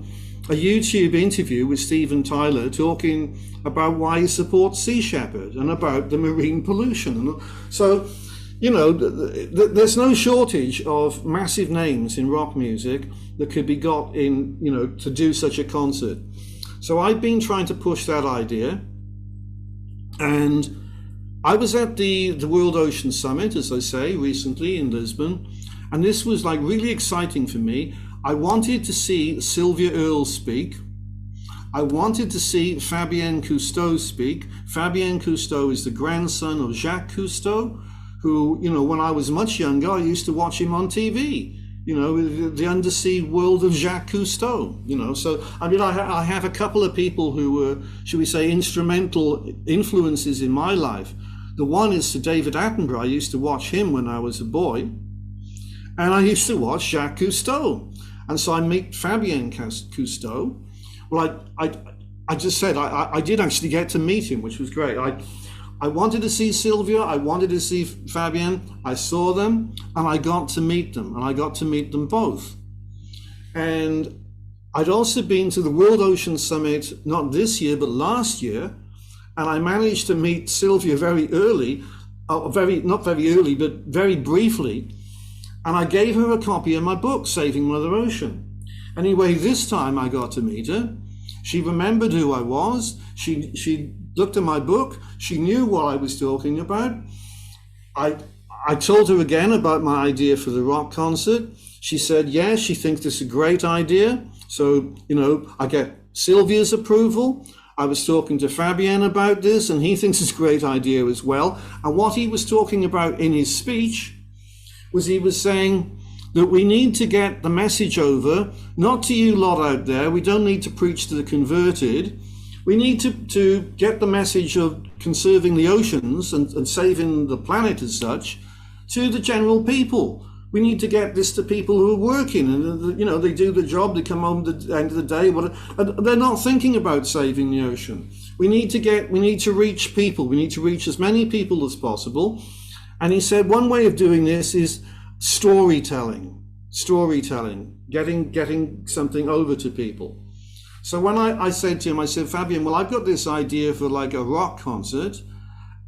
YouTube interview with Steven Tyler talking about why he supports Sea Shepherd and about the marine pollution. So there's no shortage of massive names in rock music that could be got in, to do such a concert. So I've been trying to push that idea. And I was at the World Ocean Summit, as I say, recently in Lisbon. And this was like really exciting for me. I wanted to see Sylvia Earle speak. I wanted to see Fabien Cousteau speak. Fabien Cousteau is the grandson of Jacques Cousteau, who, when I was much younger, I used to watch him on TV, the undersea world of Jacques Cousteau, So, I have a couple of people who were, should we say, instrumental influences in my life. The one is Sir David Attenborough. I used to watch him when I was a boy. And I used to watch Jacques Cousteau. And so I meet Fabien Cousteau. Well, I just said, I did actually get to meet him, which was great. I wanted to see Sylvia, I wanted to see Fabien, I saw them, and I got to meet them, and I got to meet them both. And I'd also been to the World Ocean Summit, not this year, but last year, and I managed to meet Sylvia very early, not very early, but very briefly, and I gave her a copy of my book, Saving Mother Ocean. Anyway, this time I got to meet her. She remembered who I was. She looked at my book. She knew what I was talking about. I told her again about my idea for the rock concert. She said, yes, she thinks this is a great idea. So, I get Sylvia's approval. I was talking to Fabien about this, and he thinks it's a great idea as well. And what he was talking about in his speech was he was saying, that we need to get the message over, not to you lot out there. We don't need to preach to the converted. We need to get the message of conserving the oceans and saving the planet as such to the general people. We need to get this to people who are working, and they do the job, they come home at the end of the day, and they're not thinking about saving the ocean. We need to reach people. We need to reach as many people as possible. And he said one way of doing this is storytelling, getting something over to people. So when I said to him, I said, Fabian, well, I've got this idea for like a rock concert,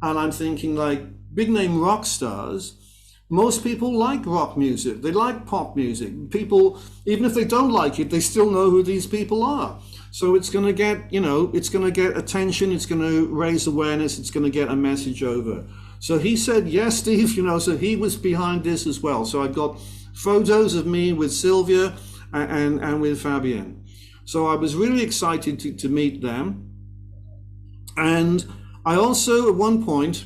and I'm thinking like big name rock stars. Most people like rock music. They like pop music. People, even if they don't like it, they still know who these people are. So it's going to get, it's going to get attention. It's going to raise awareness. It's going to get a message over. So he said, yes, Steve, so he was behind this as well. So I got photos of me with Sylvia and with Fabian. So I was really excited to meet them. And I also, at one point,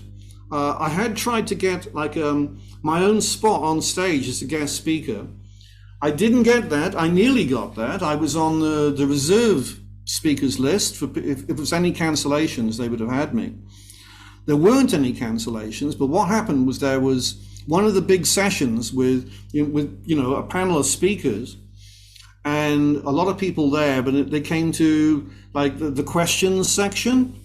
I had tried to get like my own spot on stage as a guest speaker. I didn't get that. I nearly got that. I was on the reserve speakers list. If there was any cancellations, they would have had me. There weren't any cancellations, but what happened was there was one of the big sessions with a panel of speakers and a lot of people there, but they came to like the questions section,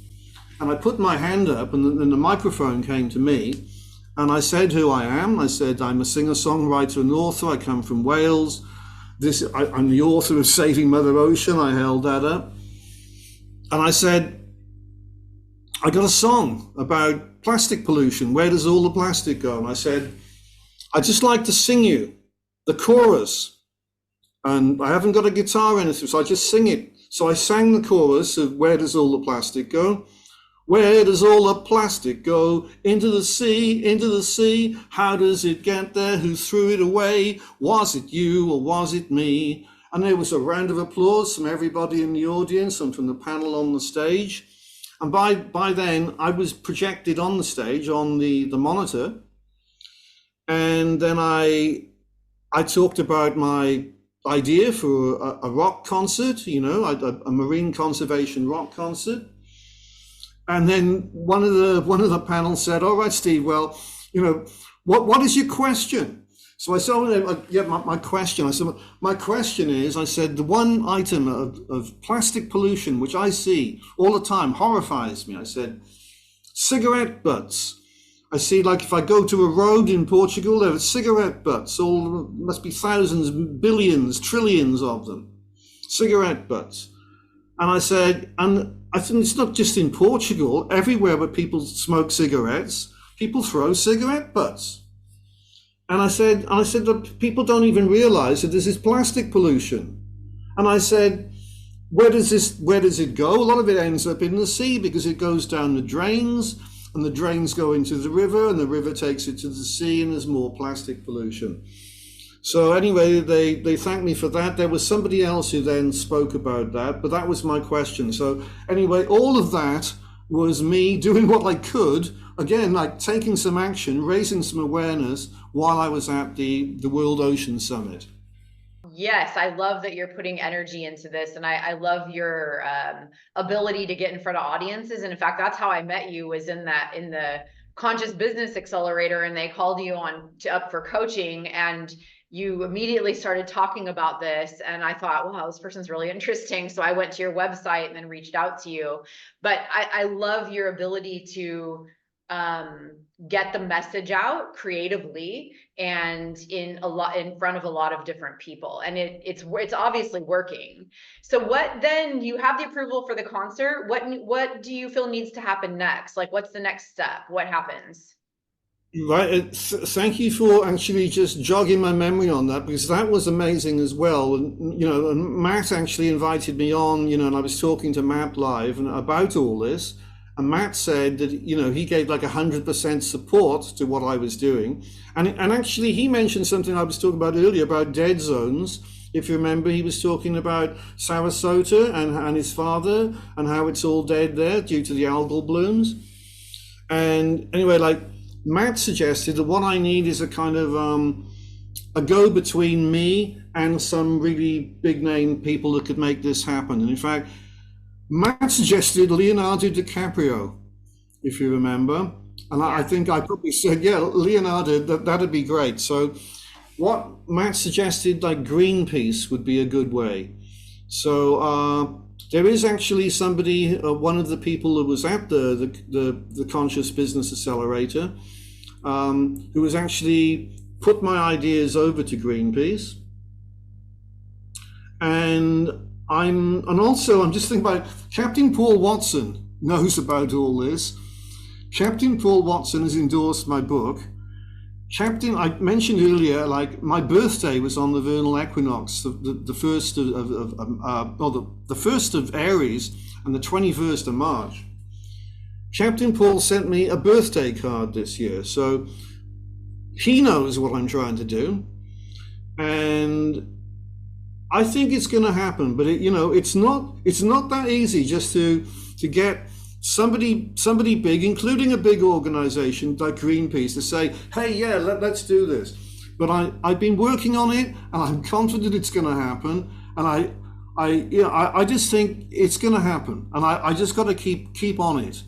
and I put my hand up and the microphone came to me. And I said who I am. I said, I'm a singer-songwriter and author. I come from Wales. I'm the author of Saving Mother Ocean. I held that up. And I said, I got a song about plastic pollution. Where does all the plastic go? And I said, I'd just like to sing you the chorus. And I haven't got a guitar or anything, so I just sing it. So I sang the chorus of Where Does All the Plastic Go? Where does all the plastic go? Into the sea, into the sea. How does it get there? Who threw it away? Was it you or was it me? And there was a round of applause from everybody in the audience and from the panel on the stage. And by then, I was projected on the stage on the monitor. And then I talked about my idea for a rock concert, a marine conservation rock concert. And then one of the panel said, all right, Steve, well, what is your question? So I said, my question. I said, my question is, I said, the one item of plastic pollution, which I see all the time, horrifies me. I said, cigarette butts. I see, like, if I go to a road in Portugal, there are cigarette butts, must be thousands, billions, trillions of them, cigarette butts. And I said, it's not just in Portugal, everywhere where people smoke cigarettes, people throw cigarette butts. And I said that people don't even realize that this is plastic pollution. And I said, where does it go? A lot of it ends up in the sea because it goes down the drains, and the drains go into the river, and the river takes it to the sea, and there's more plastic pollution. So anyway, they thanked me for that. There was somebody else who then spoke about that, but that was my question. So anyway, all of that was me doing what I could, again, like taking some action, raising some awareness while I was at the World Ocean Summit. Yes, I love that you're putting energy into this, and I love your ability to get in front of audiences. And in fact, that's how I met you, was in the Conscious Business Accelerator, and they called you up for coaching, and you immediately started talking about this. And I thought, wow, this person's really interesting. So I went to your website and then reached out to you. But I love your ability to get the message out creatively and in front of a lot of different people. And it's obviously working. So what then, you have the approval for the concert. What do you feel needs to happen next? Like, what's the next step? What happens? Right. Thank you for actually just jogging my memory on that, because that was amazing as well. And, and Matt actually invited me on, and I was talking to Matt live and about all this. And Matt said that, he gave like 100% support to what I was doing. And actually he mentioned something I was talking about earlier about dead zones. If you remember, he was talking about Sarasota and his father and how it's all dead there due to the algal blooms. And anyway, like, Matt suggested that what I need is a kind of a go between me and some really big name people that could make this happen. And in fact, Matt suggested Leonardo DiCaprio, if you remember. And I think I probably said, yeah, Leonardo, that'd be great. So what Matt suggested, like Greenpeace would be a good way. So there is actually somebody, one of the people who was at the Conscious Business Accelerator, who has actually put my ideas over to Greenpeace. And also I'm just thinking about Captain Paul Watson knows about all this. Captain Paul Watson has endorsed my book. I mentioned earlier, like my birthday was on the vernal equinox, the first the first of Aries and the 21st of March. Captain Paul sent me a birthday card this year, so he knows what I'm trying to do, and I think it's going to happen. But it's not that easy just to get somebody big, including a big organization like Greenpeace, to say, hey, yeah, let's do this. But I've been working on it, and I'm confident it's going to happen. And I just think it's going to happen, and I just got to keep on it.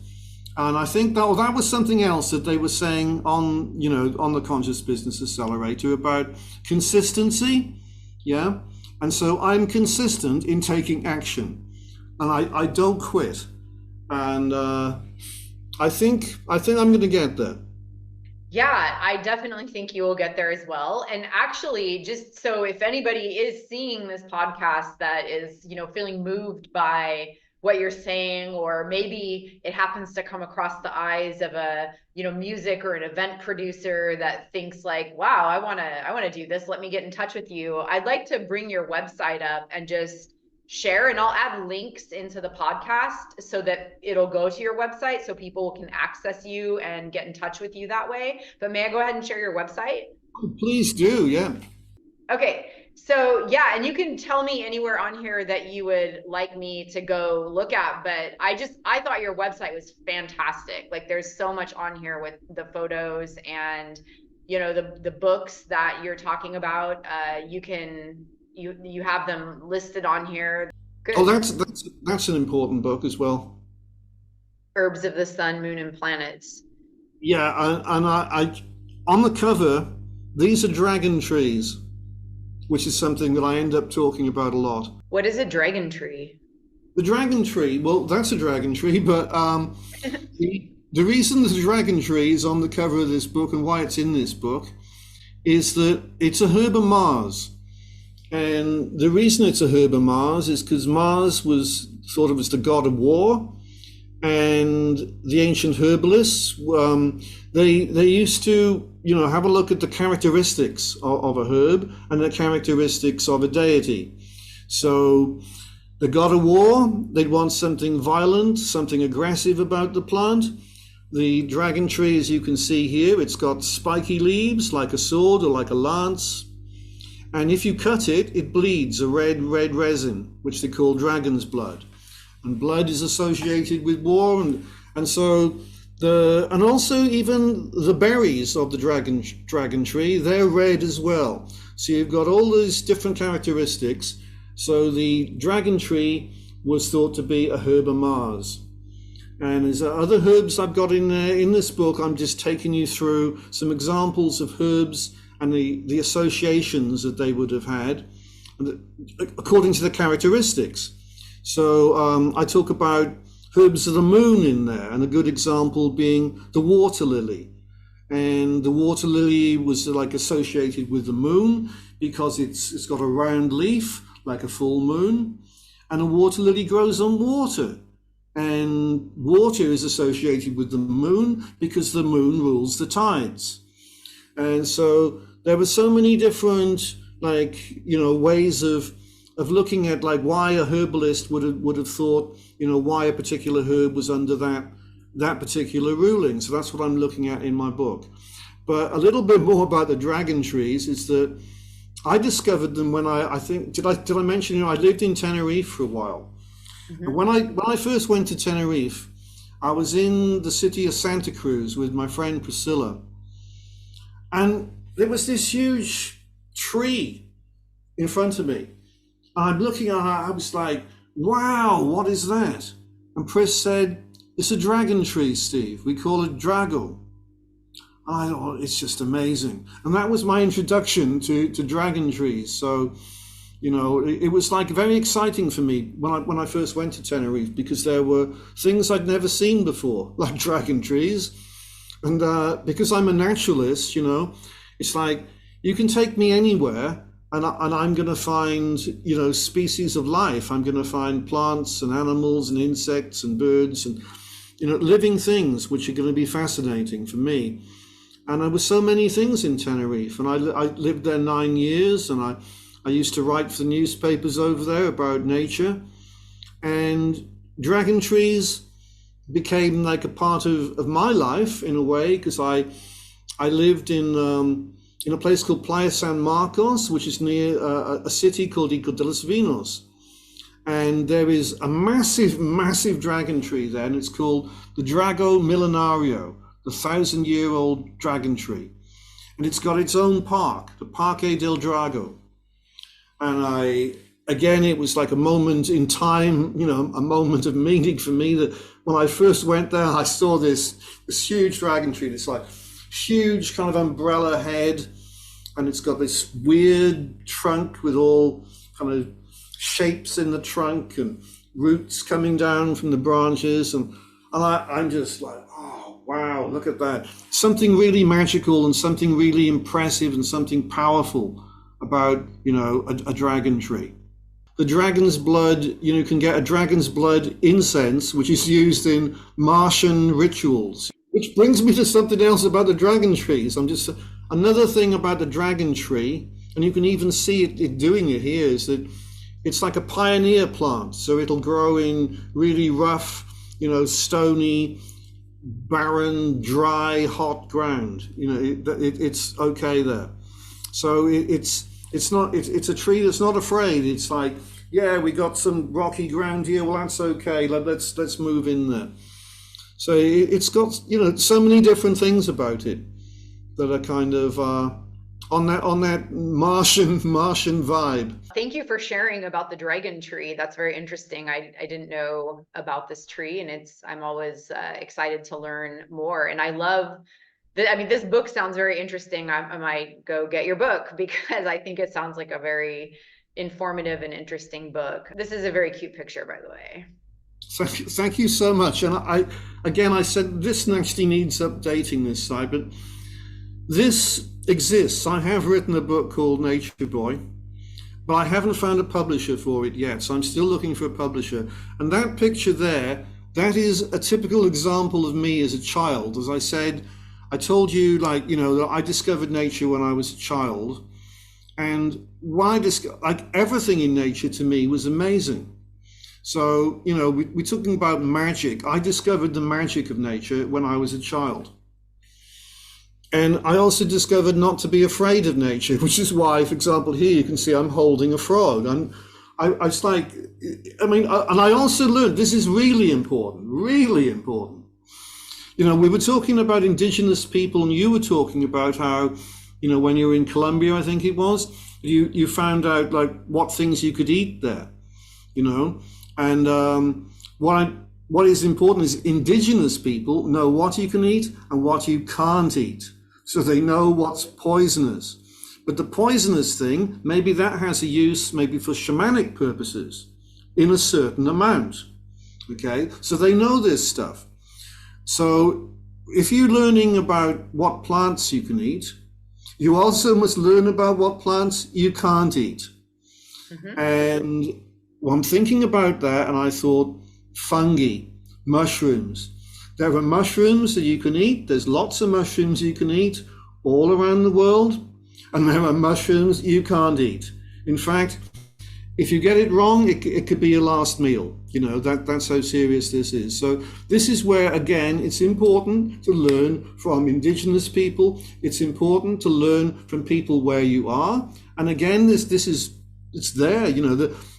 And I think that was something else that they were saying on the Conscious Business Accelerator about consistency, yeah. And so I'm consistent in taking action, and I don't quit. And I think I'm going to get there. Yeah, I definitely think you will get there as well. And actually, just so if anybody is seeing this podcast that is, feeling moved by what you're saying, or maybe it happens to come across the eyes of a, music or an event producer that thinks like, wow, I want to do this. Let me get in touch with you. I'd like to bring your website up and just share, and I'll add links into the podcast so that it'll go to your website so people can access you and get in touch with you that way. But may I go ahead and share your website? Please do, yeah. Okay, so yeah, and you can tell me anywhere on here that you would like me to go look at, but I thought your website was fantastic. Like there's so much on here with the photos and the books that you're talking about. You have them listed on here. Good. Oh, that's an important book as well. Herbs of the Sun, Moon, and Planets. Yeah, and I on the cover, these are dragon trees, which is something that I end up talking about a lot. What is a dragon tree? The dragon tree, well, that's a dragon tree, but the reason the dragon tree is on the cover of this book and why it's in this book is that it's a herb of Mars. And the reason it's a herb of Mars is because Mars was thought of as the god of war, and the ancient herbalists, they used to have a look at the characteristics of a herb and the characteristics of a deity. So the god of war, they'd want something violent, something aggressive about the plant. The dragon tree, as you can see here, it's got spiky leaves like a sword or like a lance. And if you cut it, it bleeds a red resin, which they call dragon's blood. And blood is associated with war, and so and also even the berries of the dragon tree, they're red as well. So you've got all these different characteristics. So the dragon tree was thought to be a herb of Mars. And there's other herbs I've got in there. In this book, I'm just taking you through some examples of herbs and the associations that they would have had according to the characteristics. So I talk about herbs of the moon in there, and a good example being the water lily. And the water lily was like associated with the moon because it's got a round leaf like a full moon, and a water lily grows on water. And water is associated with the moon because the moon rules the tides. And so there were so many different ways of looking at like why a herbalist would have thought why a particular herb was under that particular ruling. So that's what I'm looking at in my book. But a little bit more about the dragon trees is that I discovered them when I think did I mention I lived in Tenerife for a while. Mm-hmm. And when I first went to Tenerife, I was in the city of Santa Cruz with my friend Priscilla. And there was this huge tree in front of me. I'm looking at it, I was like, wow, what is that? And Chris said, it's a dragon tree, Steve. We call it Drago. I thought, it's just amazing. And that was my introduction to dragon trees. So, it was like very exciting for me when I first went to Tenerife, because there were things I'd never seen before, like dragon trees. And because I'm a naturalist, it's like you can take me anywhere and I'm going to find, species of life. I'm going to find plants and animals and insects and birds and, living things, which are going to be fascinating for me. And there were so many things in Tenerife, and I lived there 9 years, and I used to write for the newspapers over there about nature, and dragon trees became like a part of my life in a way, because I lived in a place called Playa San Marcos, which is near a city called Ico de los Vinos. And there is a massive, massive dragon tree there, and it's called the Drago Millenario, the 1,000-year-old dragon tree. And it's got its own park, the Parque del Drago. And again, it was like a moment in time, a moment of meaning for me, that when I first went there, I saw this huge dragon tree, this like huge kind of umbrella head, and it's got this weird trunk with all kind of shapes in the trunk and roots coming down from the branches, and I'm just like, oh wow, look at that. Something really magical and something really impressive and something powerful about a dragon tree. The dragon's blood, you can get a dragon's blood incense, which is used in Martian rituals. Which brings me to something else about the dragon trees. Another thing about the dragon tree, and you can even see it doing it here, is that it's like a pioneer plant. So it'll grow in really rough, stony, barren, dry, hot ground. It's okay there. So it's a tree that's not afraid. It's like, yeah, we got some rocky ground here. Well, that's okay. Let's move in there. So it's got, so many different things about it that are kind of on that Martian vibe. Thank you for sharing about the dragon tree. That's very interesting. I didn't know about this tree, and I'm always excited to learn more. And I love this book sounds very interesting. I might go get your book, because I think it sounds like a very informative and interesting book. This is a very cute picture, by the way. Thank you so much. And I said this actually needs updating this side, but this exists. I have written a book called Nature Boy, but I haven't found a publisher for it yet. So I'm still looking for a publisher. And that picture there, that is a typical example of me as a child. As I said, I told you, that I discovered nature when I was a child, and everything in nature to me was amazing. So, we're talking about magic. I discovered the magic of nature when I was a child. And I also discovered not to be afraid of nature, which is why, for example, here you can see I'm holding a frog. And and I also learned, this is really important, really important. We were talking about indigenous people, and you were talking about how, when you were in Colombia, I think it was, you found out what things you could eat there, and what is important is indigenous people know what you can eat and what you can't eat. So they know what's poisonous. But the poisonous thing, maybe that has a use maybe for shamanic purposes in a certain amount. Okay, so they know this stuff. So if you're learning about what plants you can eat, you also must learn about what plants you can't eat. Mm-hmm. And I'm thinking about that, and I thought, fungi, mushrooms. There are mushrooms that you can eat. There's lots of mushrooms you can eat all around the world. And there are mushrooms you can't eat. In fact, if you get it wrong, it could be your last meal. That's how serious this is. So this is where, again, it's important to learn from indigenous people. It's important to learn from people where you are. And again, it's there.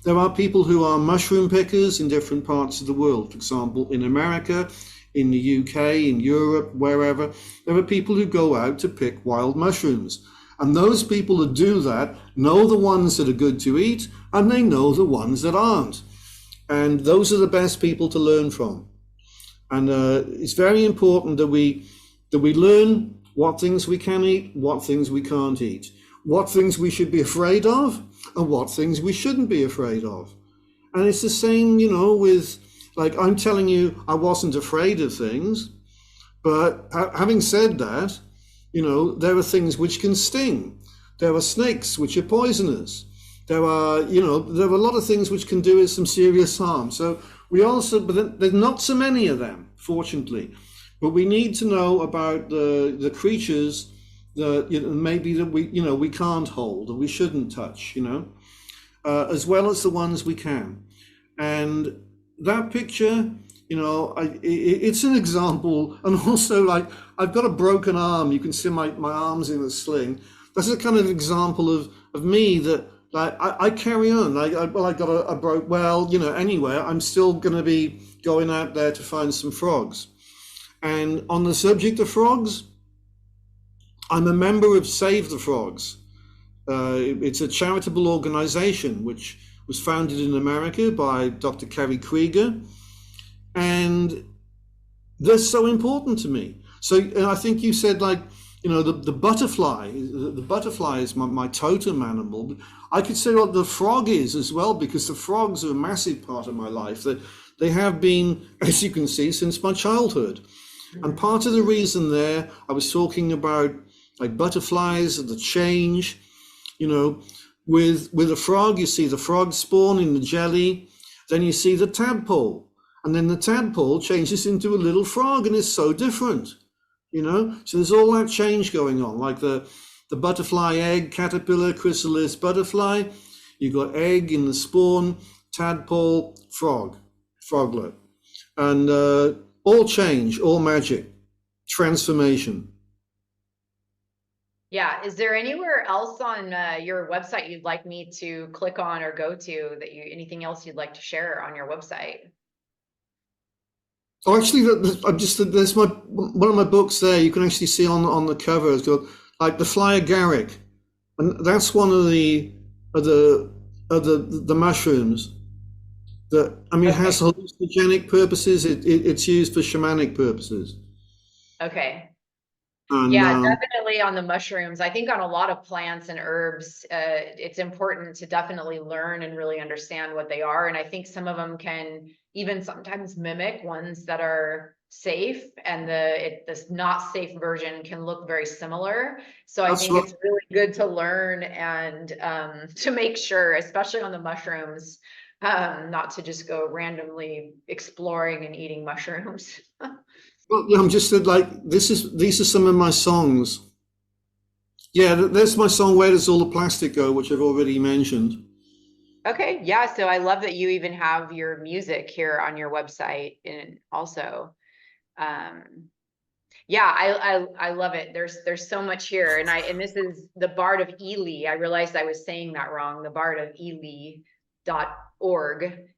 There are people who are mushroom pickers in different parts of the world. For example, in America, in the UK, in Europe, wherever, there are people who go out to pick wild mushrooms. And those people that do that know the ones that are good to eat, and they know the ones that aren't. And those are the best people to learn from. And it's very important that we learn what things we can eat, what things we can't eat, what things we should be afraid of, and what things we shouldn't be afraid of. And it's the same, with, like, I'm telling you, I wasn't afraid of things, but having said that, there are things which can sting. There are snakes which are poisonous. There are a lot of things which can do us some serious harm. So but there's not so many of them, fortunately. But we need to know about the creatures that maybe that we can't hold and we shouldn't touch, as well as the ones we can. And that picture, it's an example. And also, like, I've got a broken arm. You can see my arm's in a sling. That's a kind of example of me that, like, I carry on. I got a broke. Well, anyway, I'm still going to be going out there to find some frogs. And on the subject of frogs, I'm a member of Save the Frogs. It's a charitable organization which was founded in America by Dr. Kerry Krieger. And they're so important to me. So I think you said, like, the butterfly. The butterfly is my totem animal. I could say what the frog is as well, because the frogs are a massive part of my life. They have been, as you can see, since my childhood. And part of the reason there, I was talking about, like, butterflies and the change, with a frog, you see the frog spawn in the jelly, then you see the tadpole, and then the tadpole changes into a little frog and is so different, so there's all that change going on, like the butterfly, egg, caterpillar, chrysalis, butterfly, you've got egg in the spawn, tadpole, froglet, and all change, all magic, transformation. Yeah. Is there anywhere else on your website you'd like me to click on or go to anything else you'd like to share on your website? Oh, actually, there's one of my books there. You can actually see on the cover. It's got, like, the fly agaric, and that's one of the mushrooms that, okay, has hallucinogenic purposes. It's used for shamanic purposes. Okay. And, yeah, definitely on the mushrooms. I think on a lot of plants and herbs, it's important to definitely learn and really understand what they are. And I think some of them can even sometimes mimic ones that are safe, and the not safe version can look very similar. So I think it's really good to learn and to make sure, especially on the mushrooms, not to just go randomly exploring and eating mushrooms. Well, I'm just said, like, these are some of my songs. Yeah, there's my song, Where Does All the Plastic Go, which I've already mentioned. Okay, yeah, so I love that you even have your music here on your website, and also, yeah, I love it. There's so much here, and this is the Bard of Ely. I realized I was saying that wrong. The Bard of Ely.org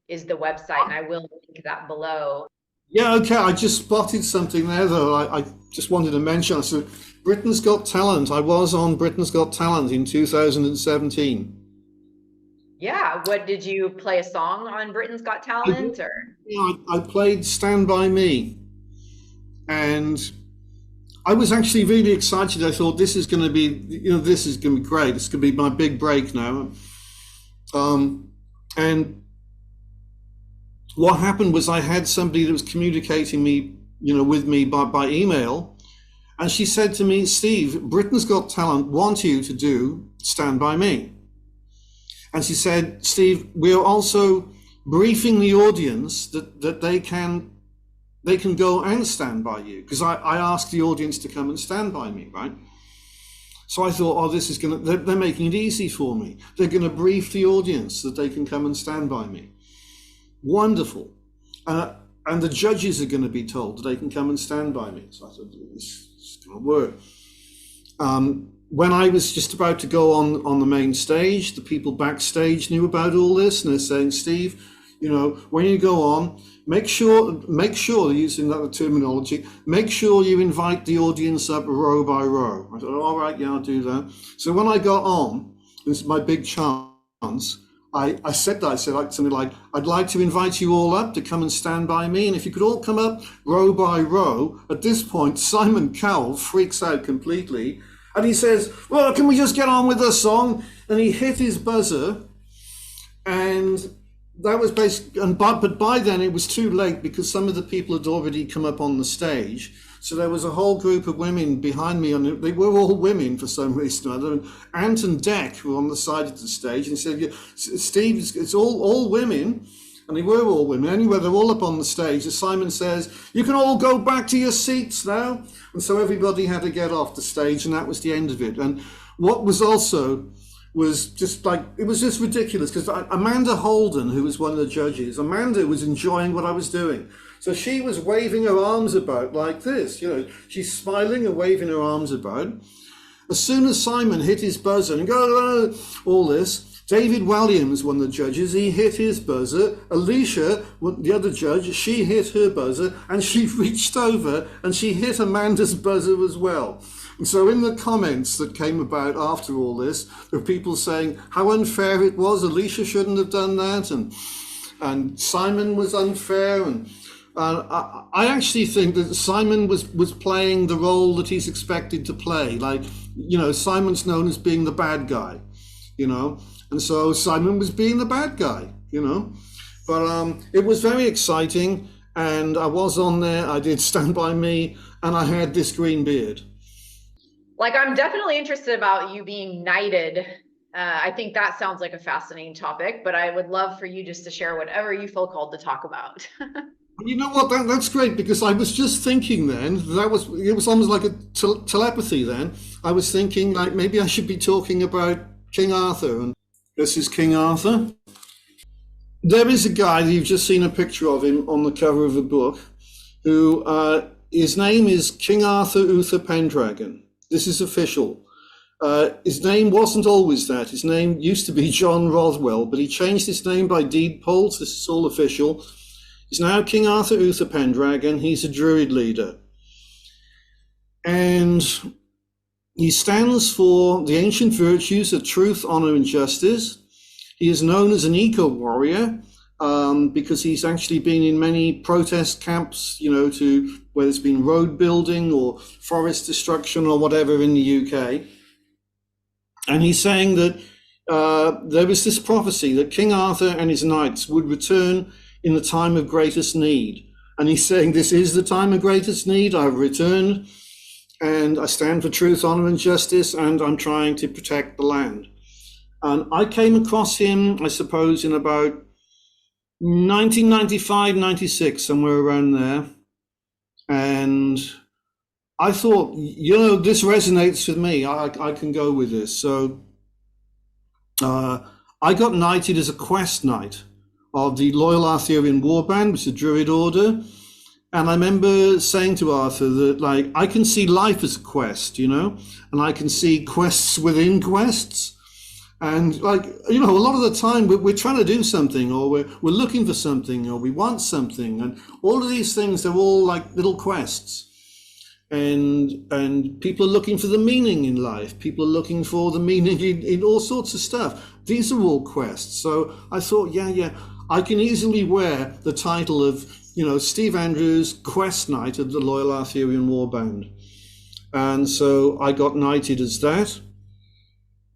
is the website, and I will link that below. Yeah, okay. I just spotted something there, though. I just wanted to mention. So, Britain's Got Talent. I was on Britain's Got Talent in 2017. Yeah. What did you play a song on Britain's Got Talent, or? Yeah, I played Stand By Me, and I was actually really excited. I thought, this is going to be, this is going to be great. It's going to be my big break now. And what happened was, I had somebody that was communicating with me by email, and she said to me, Steve, Britain's Got Talent want you to do Stand By Me. And she said, Steve, we're also briefing the audience that they can go and stand by you, because I asked the audience to come and stand by me, right? So I thought, oh, this is they're making it easy for me. They're going to brief the audience that they can come and stand by me. Wonderful. And the judges are going to be told that they can come and stand by me. So I thought, this is going to work. When I was just about to go on the main stage, the people backstage knew about all this, and they're saying, Steve, when you go on, make sure, using that terminology, make sure you invite the audience up row by row. I thought, all right, yeah, I'll do that. So when I got on, this is my big chance, I said something like, I'd like to invite you all up to come and stand by me. And if you could all come up row by row. At this point, Simon Cowell freaks out completely. And he says, well, can we just get on with the song? And he hit his buzzer. And that was basically, but by then it was too late because some of the people had already come up on the stage. So there was a whole group of women behind me, and they were all women for some reason or other. Ant and Dec were on the side of the stage, and he said, Steve, it's all women. And they were all women. Anyway, they're all up on the stage. As Simon says, you can all go back to your seats now. And so everybody had to get off the stage, and that was the end of it. And what was also was just like, it was just ridiculous because Amanda Holden, who was one of the judges, Amanda was enjoying what I was doing. So she was waving her arms about like this, she's smiling and waving her arms about. As soon as Simon hit his buzzer and go, all this, David Williams, one of the judges, he hit his buzzer. Alicia, the other judge, she hit her buzzer, and she reached over and she hit Amanda's buzzer as well. And so in the comments that came about after all this, there were people saying how unfair it was. Alicia shouldn't have done that, and Simon was unfair. And I actually think that Simon was playing the role that he's expected to play. Like, Simon's known as being the bad guy, and so Simon was being the bad guy, But it was very exciting, and I was on there. I did Stand By Me, and I had this green beard. Like, I'm definitely interested about you being knighted. I think that sounds like a fascinating topic, but I would love for you just to share whatever you feel called to talk about. You know what? That's great, because I was just thinking then, it was almost like a telepathy then. I was thinking like maybe I should be talking about King Arthur, and this is King Arthur. There is a guy that you've just seen a picture of him on the cover of a book, who his name is King Arthur Uther Pendragon. This is official. His name wasn't always that. His name used to be John Rothwell, but he changed his name by deed polls. This is all official. He's now King Arthur Uther Pendragon. He's a Druid leader. And he stands for the ancient virtues of truth, honor, and justice. He is known as an eco-warrior because he's actually been in many protest camps, to where there's been road building or forest destruction or whatever in the UK. And he's saying that there was this prophecy that King Arthur and his knights would return in the time of greatest need. And he's saying, this is the time of greatest need. I've returned, and I stand for truth, honor, and justice, and I'm trying to protect the land. And I came across him, I suppose, in about 1995, 96, somewhere around there. And I thought, this resonates with me. I can go with this. So I got knighted as a quest knight of the Loyal Arthurian Warband, which is a Druid order. And I remember saying to Arthur that, like, I can see life as a quest, and I can see quests within quests. And, like, a lot of the time we're trying to do something, or we're looking for something, or we want something. And all of these things, they're all like little quests. And people are looking for the meaning in life. People are looking for the meaning in all sorts of stuff. These are all quests. So I thought, yeah, I can easily wear the title of, Steve Andrews, Quest Knight of the Loyal Arthurian Warband. And so I got knighted as that.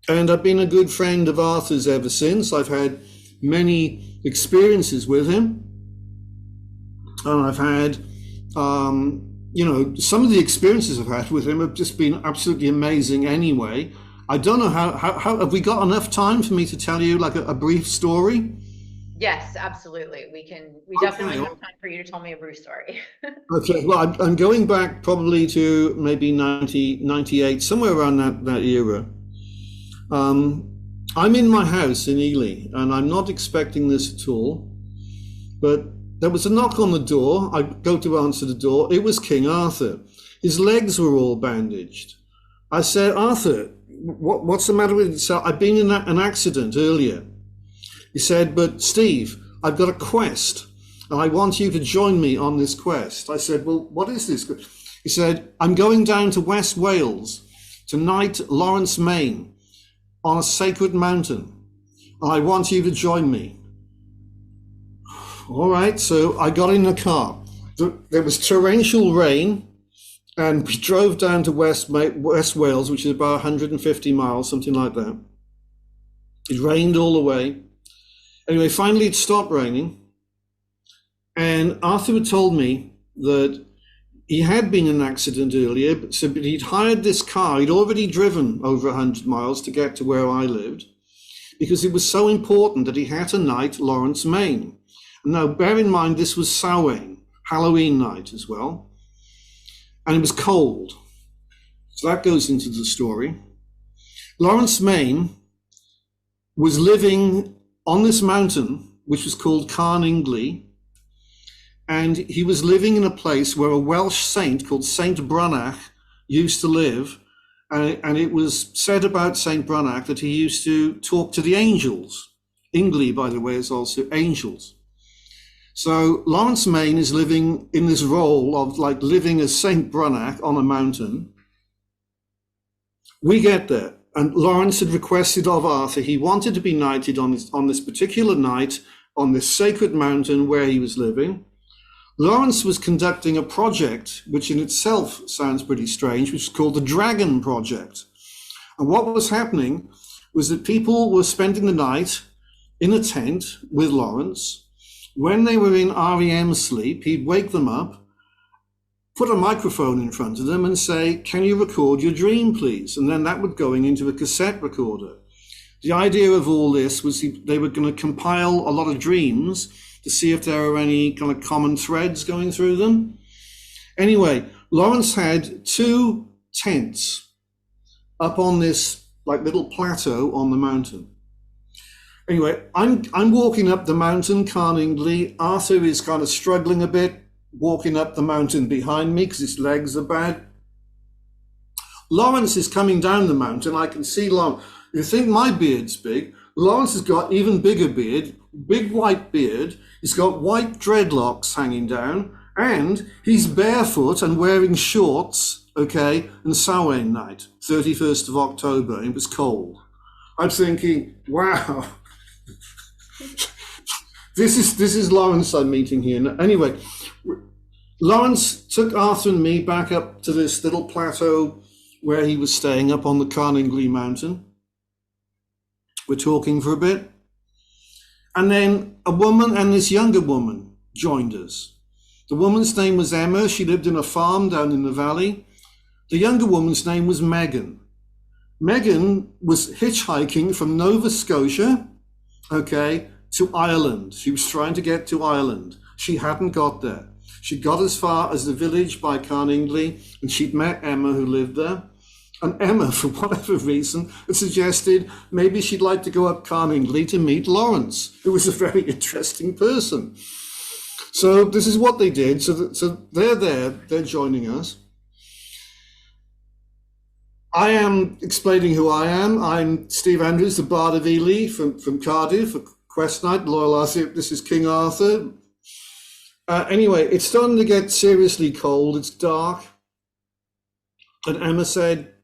And I've been a good friend of Arthur's ever since. I've had many experiences with him. And I've had, some of the experiences I've had with him have just been absolutely amazing anyway. I don't know how have we got enough time for me to tell you like a brief story? Yes, absolutely. We definitely have time for you to tell me a brief story. Okay, well, I'm going back probably to maybe 98, somewhere around that era. I'm in my house in Ely, and I'm not expecting this at all, but there was a knock on the door. I go to answer the door. It was King Arthur. His legs were all bandaged. I said, Arthur, what's the matter with you? So I've been in an accident earlier. He said, but Steve, I've got a quest, and I want you to join me on this quest. I said, well, what is this? He said, I'm going down to West Wales, to Knight Lawrence, Maine, on a sacred mountain, and I want you to join me. All right, so I got in the car. There was torrential rain, and we drove down to West Wales, which is about 150 miles, something like that. It rained all the way. Anyway, finally it stopped raining. And Arthur had told me that he had been in an accident earlier, but he'd hired this car. He'd already driven over 100 miles to get to where I lived, because it was so important that he had to Knight Lawrence, Maine. Now, bear in mind, this was Samhain, Halloween night as well. And it was cold. So that goes into the story. Lawrence, Maine was living on this mountain, which was called Carningley. And he was living in a place where a Welsh saint called Saint Branach used to live. And it was said about Saint Branach that he used to talk to the angels. Ingley, by the way, is also angels. So Lawrence, Maine is living in this role of like living as Saint Branach on a mountain. We get there, and Lawrence had requested of Arthur, he wanted to be knighted on this particular night on this sacred mountain where he was living. Lawrence was conducting a project, which in itself sounds pretty strange, which is called the Dragon Project. And what was happening was that people were spending the night in a tent with Lawrence. When they were in REM sleep, he'd wake them up, put a microphone in front of them and say, can you record your dream, please? And then that would go into a cassette recorder. The idea of all this was they were going to compile a lot of dreams to see if there were any kind of common threads going through them. Anyway, Lawrence had 2 tents up on this like little plateau on the mountain. Anyway, I'm walking up the mountain, Carningley. Arthur is kind of struggling a bit, walking up the mountain behind me because his legs are bad. Lawrence is coming down the mountain. I can see Lawrence. You think my beard's big? Lawrence has got even bigger beard, big white beard. He's got white dreadlocks hanging down, and he's barefoot and wearing shorts, okay, and Samhain night, 31st of October, and it was cold. I'm thinking, wow. This is Lawrence I'm meeting here. Anyway, Lawrence took Arthur and me back up to this little plateau where he was staying up on the Carningley mountain. We're talking for a bit. And then a woman and this younger woman joined us. The woman's name was Emma. She lived in a farm down in the valley. The younger woman's name was Megan. Megan was hitchhiking from Nova Scotia, okay, to Ireland. She was trying to get to Ireland. She hadn't got there. She got as far as the village by Carningley, and she'd met Emma, who lived there. And Emma, for whatever reason, had suggested maybe she'd like to go up Carningley to meet Lawrence, who was a very interesting person. So this is what they did. So they're there, they're joining us. I am explaining who I am. I'm Steve Andrews, the Bard of Ely from Cardiff, a quest knight, loyal Arthur. This is King Arthur. Anyway, it's starting to get seriously cold. It's dark. And Emma said,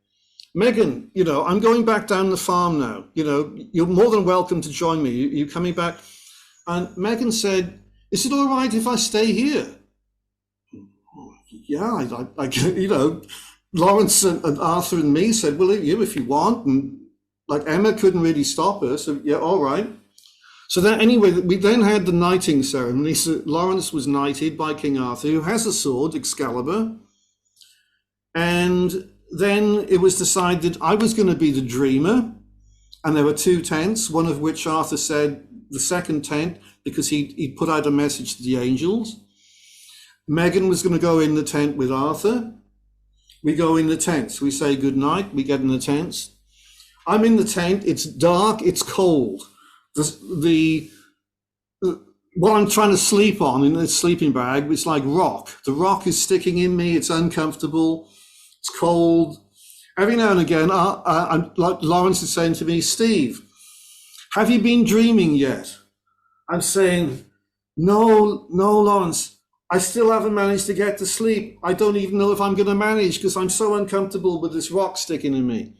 Megan, I'm going back down the farm now. You're more than welcome to join me. You coming back? And Megan said, is it all right if I stay here? Yeah, Lawrence and Arthur and me said, well, if you want. And like Emma couldn't really stop her. So yeah, all right. So then anyway, we then had the knighting ceremony. So Lawrence was knighted by King Arthur, who has a sword, Excalibur. And then it was decided I was going to be the dreamer. And there were 2 tents, one of which Arthur said, the second tent, because he put out a message to the angels. Megan was going to go in the tent with Arthur. We go in the tents. We say good night. We get in the tents. I'm in the tent. It's dark. It's cold. What I'm trying to sleep on in this sleeping bag, it's like rock. The rock is sticking in me. It's uncomfortable. It's cold. Every now and again, like Lawrence is saying to me, Steve, have you been dreaming yet? I'm saying, no, Lawrence, I still haven't managed to get to sleep. I don't even know if I'm going to manage because I'm so uncomfortable with this rock sticking in me.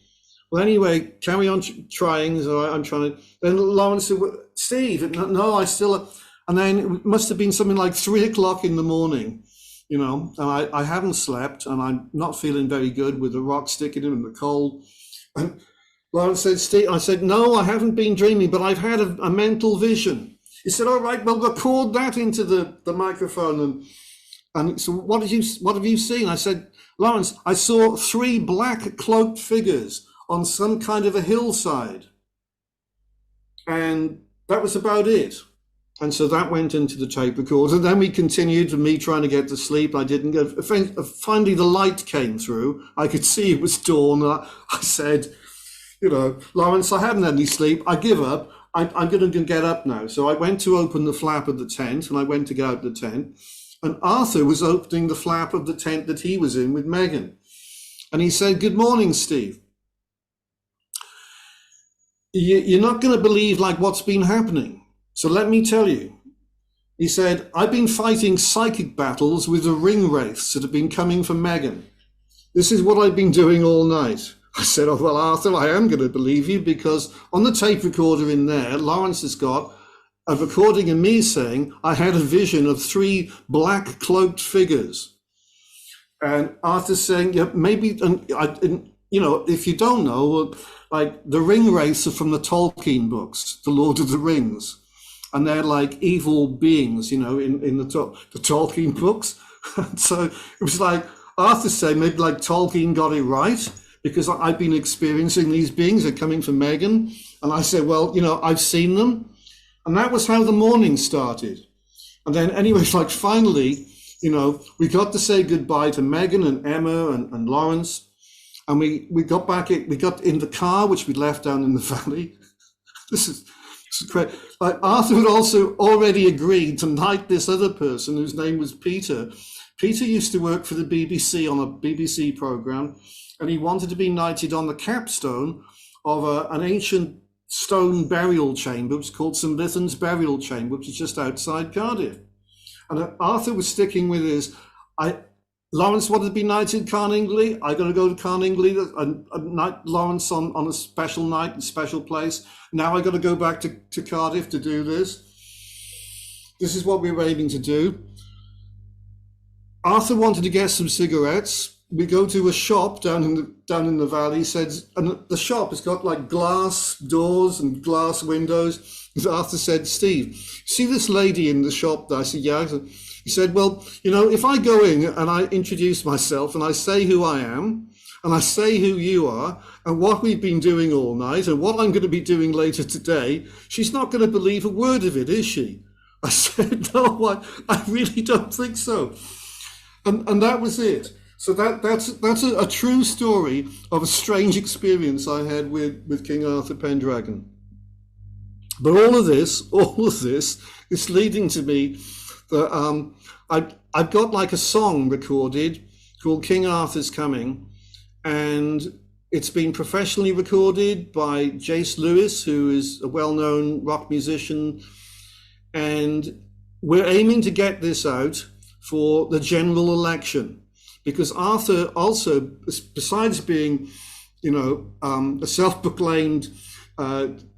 Well, anyway, carry on trying. So I'm trying to. Then Lawrence said, Steve, no, I still. And then it must have been something like 3 o'clock in the morning, and I haven't slept and I'm not feeling very good with the rock sticking in the cold. And Lawrence said, Steve, I said, no, I haven't been dreaming, but I've had a mental vision. He said, all right, well, record that into the microphone. And so what have you seen? I said, Lawrence, I saw 3 black cloaked figures on some kind of a hillside. And that was about it. And so that went into the tape recorder. Then we continued with me trying to get to sleep. I didn't go. Finally, the light came through. I could see it was dawn. I said, Lawrence, I haven't had any sleep. I give up. I'm going to get up now. So I went to open the flap of the tent, and I went to get out the tent. And Arthur was opening the flap of the tent that he was in with Megan. And he said, good morning, Steve. You're not going to believe what's been happening. So let me tell you. He said, I've been fighting psychic battles with the ring wraiths that have been coming from Megan. This is what I've been doing all night. I said, oh, well, Arthur, I am going to believe you because on the tape recorder in there, Lawrence has got a recording of me saying I had a vision of 3 black cloaked figures. And Arthur's saying, yeah, maybe, if you don't know, the ring wraiths are from the Tolkien books, the Lord of the Rings. And they're like evil beings, in the Tolkien books. So it was like Arthur said, maybe Tolkien got it right. Because I've been experiencing these beings, they're coming from Megan. And I said, well, I've seen them. And that was how the morning started. And then anyway, finally, we got to say goodbye to Megan and Emma and Lawrence. And we got we got in the car, which we left down in the valley. This is great. Arthur had also already agreed to knight this other person whose name was Peter. Peter used to work for the BBC on a BBC program. And he wanted to be knighted on the capstone of an ancient stone burial chamber, which is called St. Lythan's Burial Chamber, which is just outside Cardiff. And Arthur was sticking with his, Lawrence wanted to be knighted Carningly. I got to go to Carningly and knight Lawrence on a special night, a special place. Now I got to go back to Cardiff to do this. This is what we were aiming to do. Arthur wanted to get some cigarettes. We go to a shop down in the valley. Says, and the shop has got glass doors and glass windows. Arthur said, Steve, see this lady in the shop there? I said, yeah. He said, well, if I go in and I introduce myself and I say who I am and I say who you are and what we've been doing all night and what I'm going to be doing later today, she's not going to believe a word of it, is she? I said, no, I really don't think so. And that was it. So that's a true story of a strange experience I had with King Arthur Pendragon. But all of this is leading to me that I've got a song recorded called King Arthur's Coming, and it's been professionally recorded by Jace Lewis, who is a well-known rock musician, and we're aiming to get this out for the general election. Because Arthur also, besides being, a self-proclaimed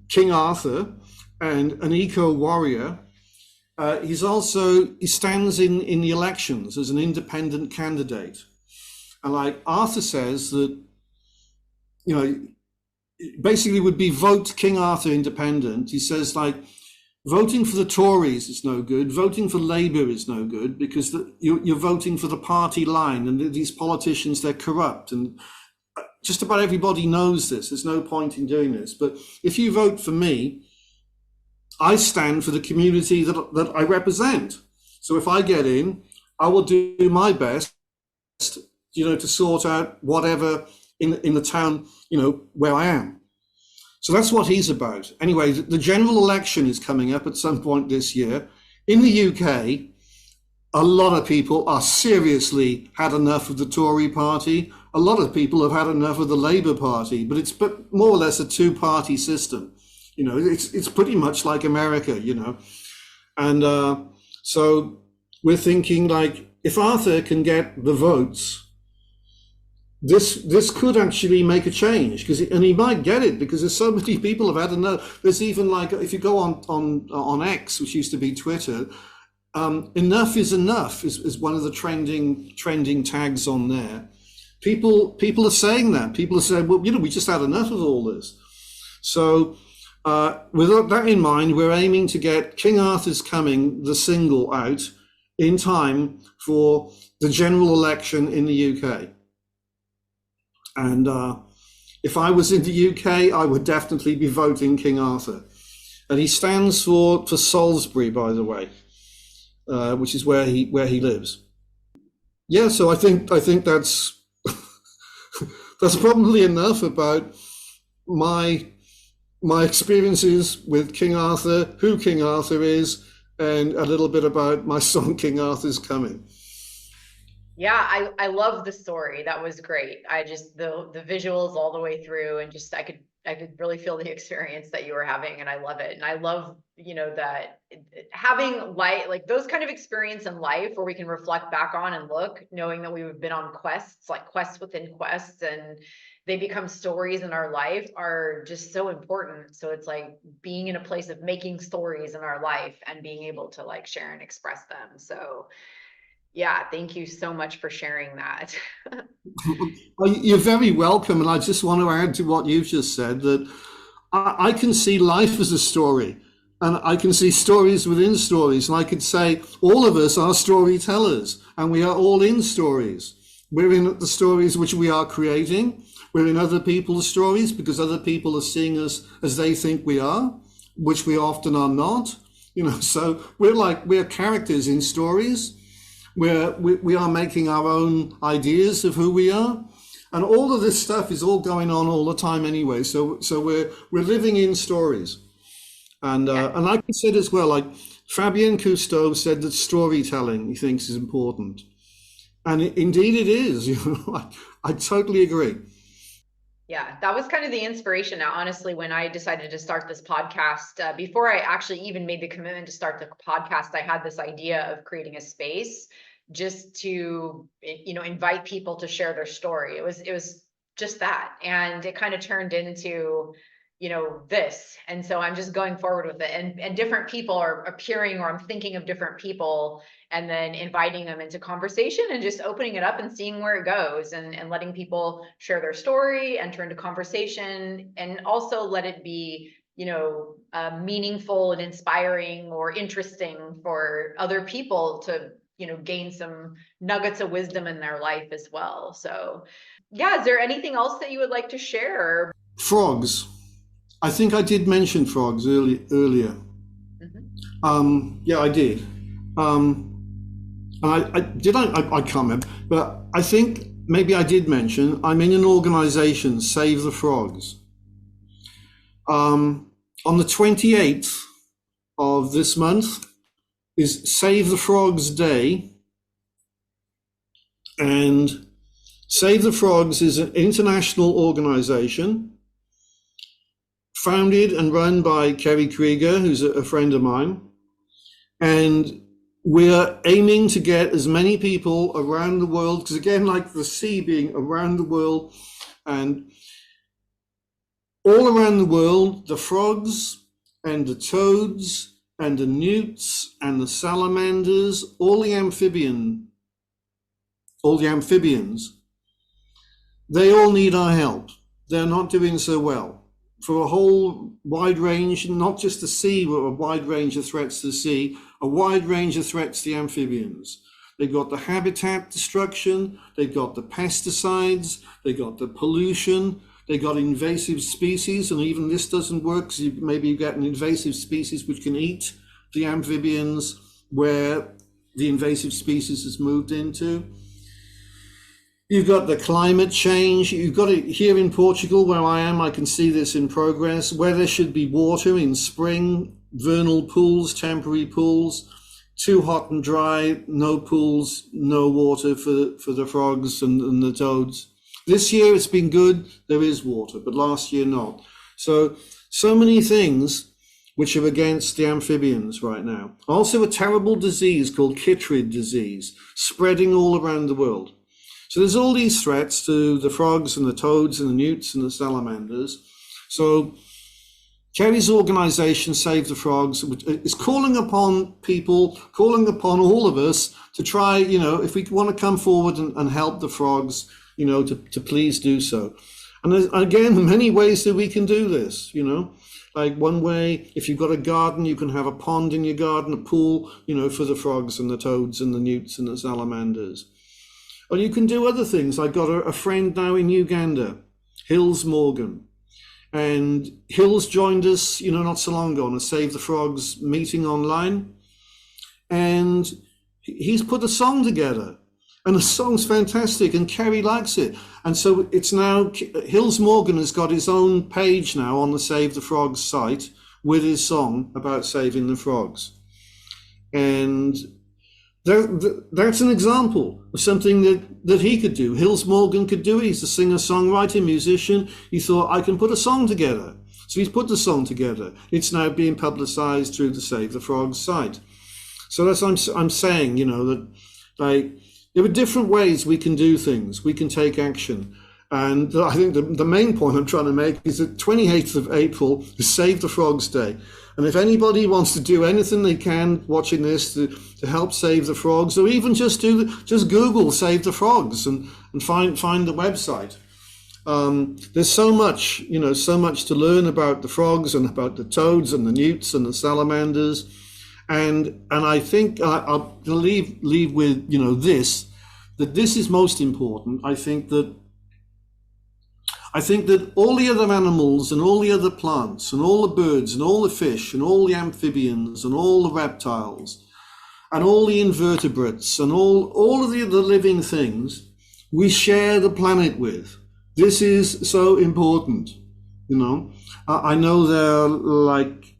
King Arthur and an eco-warrior, he stands in the elections as an independent candidate. And Arthur says that, basically would be vote King Arthur independent. He says voting for the Tories is no good. Voting for Labour is no good because you're voting for the party line, and these politicians, they're corrupt. And just about everybody knows this. There's no point in doing this. But if you vote for me, I stand for the community that I represent. So if I get in, I will do my best, to sort out whatever in the town, where I am. So that's what he's about. Anyway, the general election is coming up at some point this year. In the UK, a lot of people are seriously had enough of the Tory party. A lot of people have had enough of the Labour Party, but it's more or less a two-party system. It's pretty much like America, And so we're thinking, like, if Arthur can get the votes, this could actually make a change, and he might get it, because there's so many people have had enough. There's even, like, if you go on X, which used to be Twitter, enough is enough is one of the trending tags on there. People are saying that. People are saying, well, we just had enough of all this. So with that in mind, we're aiming to get King Arthur's Coming, the single, out in time for the general election in the UK. And if I was in the UK, I would definitely be voting King Arthur. And he stands for Salisbury, by the way, which is where he lives. Yeah, so I think that's that's probably enough about my experiences with King Arthur, who King Arthur is, and a little bit about my song King Arthur's Coming. Yeah, I love the story. That was great. I just the visuals all the way through, and just I could really feel the experience that you were having, and I love it. And I love, that having like those kind of experience in life where we can reflect back on and look, knowing that we've been on quests, like quests within quests, and they become stories in our life, are just so important. So it's like being in a place of making stories in our life and being able to, like, share and express them. So yeah, thank you so much for sharing that. You're very welcome. And I just want to add to what you've just said, that I can see life as a story, and I can see stories within stories. And I could say all of us are storytellers, and we are all in stories. We're in the stories which we are creating. We're in other people's stories because other people are seeing us as they think we are, which we often are not. So we're characters in stories. We are making our own ideas of who we are, and all of this stuff is all going on all the time anyway. So we're living in stories, and like I said as well, like Fabien Cousteau said that storytelling, he thinks, is important, and indeed it is. I totally agree. Yeah, that was kind of the inspiration. Now, honestly, when I decided to start this podcast, before I actually even made the commitment to start the podcast, I had this idea of creating a space just to, invite people to share their story. It was just that. And it kind of turned into, this. And so I'm just going forward with it. And different people are appearing, or I'm thinking of different people, and then inviting them into conversation and just opening it up and seeing where it goes, and letting people share their story, enter into conversation, and also let it be, meaningful and inspiring or interesting for other people to, gain some nuggets of wisdom in their life as well. So yeah, is there anything else that you would like to share? Frogs. I think I did mention frogs earlier. Mm-hmm. Yeah, I did. And I can't remember, but I think maybe I did mention I'm in an organization, Save the Frogs. On the 28th of this month is Save the Frogs Day. And Save the Frogs is an international organization founded and run by Kerry Krieger, who's a friend of mine. And we're aiming to get as many people around the world, because again, like the sea being around the world, and all around the world, the frogs and the toads and the newts and the salamanders, all the amphibians, they all need our help. They're not doing so well. For a whole wide range, not just the sea, but a wide range of threats to the sea, a wide range of threats to the amphibians. They've got the habitat destruction, they've got the pesticides, they've got the pollution, they've got invasive species, and even this doesn't work because maybe you get an invasive species which can eat the amphibians where the invasive species has moved into. You've got the climate change. You've got it here in Portugal where I am. I can see this in progress, where there should be water in spring, vernal pools, temporary pools, too hot and dry, no pools, no water for the frogs and the toads. This year it's been good, there is water, but last year not. So many things which are against the amphibians right now. Also a terrible disease called chytrid disease, spreading all around the world. So there's all these threats to the frogs and the toads and the newts and the salamanders. So Kerry's organization, Save the Frogs, is calling upon people, calling upon all of us to try, if we want to come forward and help the frogs, to please do so. And there's, again, many ways that we can do this, Like one way, if you've got a garden, you can have a pond in your garden, a pool, for the frogs and the toads and the newts and the salamanders. Or you can do other things. I've got a friend now in Uganda, Hills Morgan. And Hills joined us, not so long ago on a Save the Frogs meeting online. And he's put a song together. And the song's fantastic, and Kerry likes it. And so it's now, Hills Morgan has got his own page now on the Save the Frogs site with his song about saving the frogs. And that's an example of something that he could do. Hills Morgan could do it. He's a singer-songwriter, musician. He thought, I can put a song together. So he's put the song together. It's now being publicized through the Save the Frogs site. So that's I'm saying, that there are different ways we can do things. We can take action. And I think the main point I'm trying to make is that 28th of April is Save the Frogs Day. And if anybody wants to do anything they can watching this to help save the frogs, or even just Google Save the Frogs and find the website. There's so much, so much to learn about the frogs and about the toads and the newts and the salamanders. And I think I'll leave with, this is most important. I think that all the other animals and all the other plants and all the birds and all the fish and all the amphibians and all the reptiles and all the invertebrates and all of the other living things we share the planet with. This is so important, I know there are like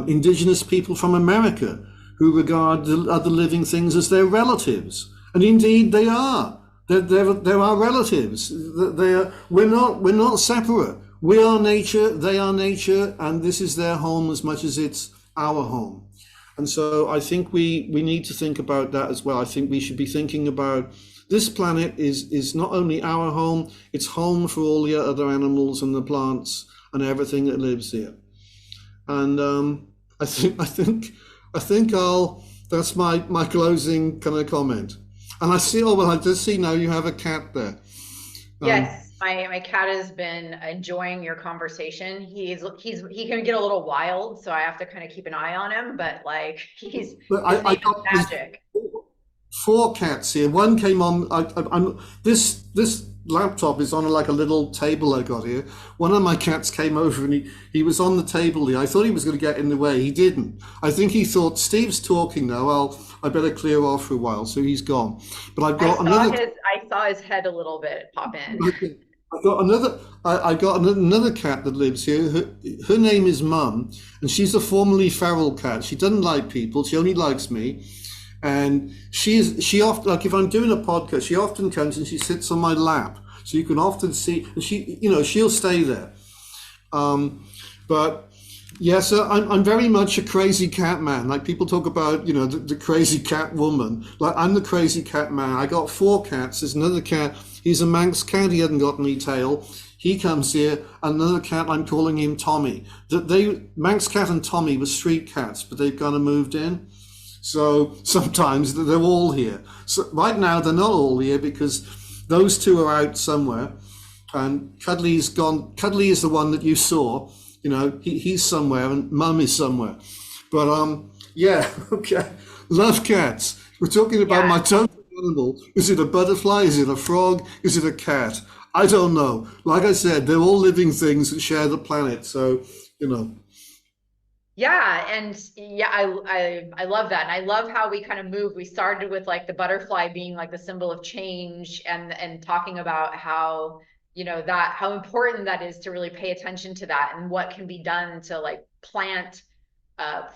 indigenous people from America who regard the other living things as their relatives. And indeed they are. They're our relatives. We're not separate. We are nature, they are nature, and this is their home as much as it's our home. And so I think we need to think about that as well. I think we should be thinking about this planet is not only our home, it's home for all the other animals and the plants and everything that lives here. And I think that's my closing kind of comment. And I just see now you have a cat there. Yes, my cat has been enjoying your conversation. He can get a little wild, so I have to kind of keep an eye on him. But like his name is Magic. 4 cats here. One came on. This laptop is on like a little table I got here. One of my cats came over and he was on the table here. I thought he was going to get in the way. He didn't. I think he thought Steve's talking now. I better clear off for a while. So he's gone. But I've got I saw his head a little bit pop in. I got another cat that lives here. Her name is Mum, and she's a formerly feral cat. She doesn't like people. She only likes me. And she often, like if I'm doing a podcast, she often comes and she sits on my lap, so you can often see, and she'll stay there. But yeah, so I'm very much a crazy cat man. Like people talk about, the crazy cat woman. Like I'm the crazy cat man. I got 4 cats. There's another cat. He's a Manx cat. He hasn't got any tail. He comes here. Another cat. I'm calling him Tommy. Manx cat and Tommy were street cats, but they've kind of moved in. So sometimes they're all here. So right now they're not all here because those 2 are out somewhere, and Cuddly's gone. Cuddly is the one that you saw. He's somewhere, and Mum is somewhere. But yeah, okay. Love cats. We're talking about my total animal. Is it a butterfly? Is it a frog? Is it a cat? I don't know. Like I said, they're all living things that share the planet. So Yeah, and yeah, I love that. And I love how we kind of move. We started with like the butterfly being like the symbol of change and talking about how, how important that is to really pay attention to that and what can be done to like plant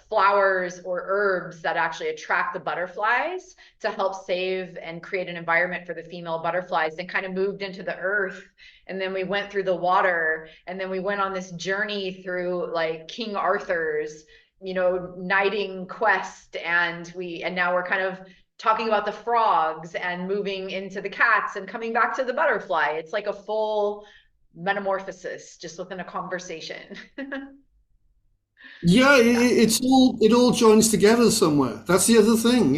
flowers or herbs that actually attract the butterflies to help save and create an environment for the female butterflies, then kind of moved into the earth. And then we went through the water, and then we went on this journey through like King Arthur's, knighting quest. And now we're kind of talking about the frogs and moving into the cats and coming back to the butterfly. It's like a full metamorphosis just within a conversation. Yeah, it all joins together somewhere. That's the other thing,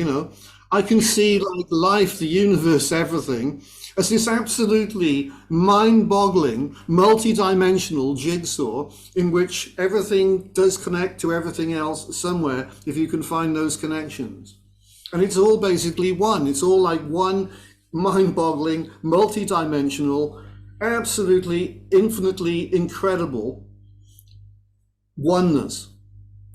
I can see like life, the universe, everything as this absolutely mind-boggling, multi-dimensional jigsaw in which everything does connect to everything else somewhere if you can find those connections. And it's all basically one. It's all like one mind-boggling, multi-dimensional, absolutely infinitely incredible oneness.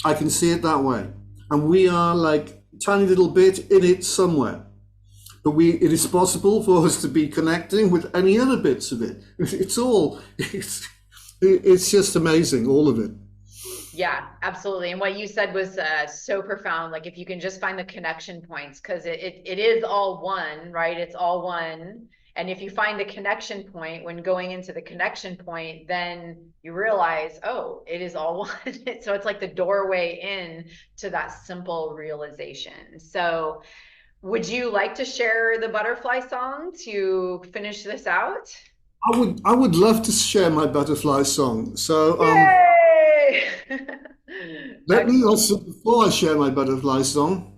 I can see it that way. And we are like a tiny little bit in it somewhere. But it is possible for us to be connecting with any other bits of it. It's just amazing, all of it. Yeah, absolutely. And what you said was so profound. Like if you can just find the connection points, because it is all one, right? It's all one. And if you find the connection point, when going into the connection point, then you realize, oh, it is all one. So it's like the doorway in to that simple realization. So would you like to share the butterfly song to finish this out? I would love to share my butterfly song. So Yay! let me also, before I share my butterfly song,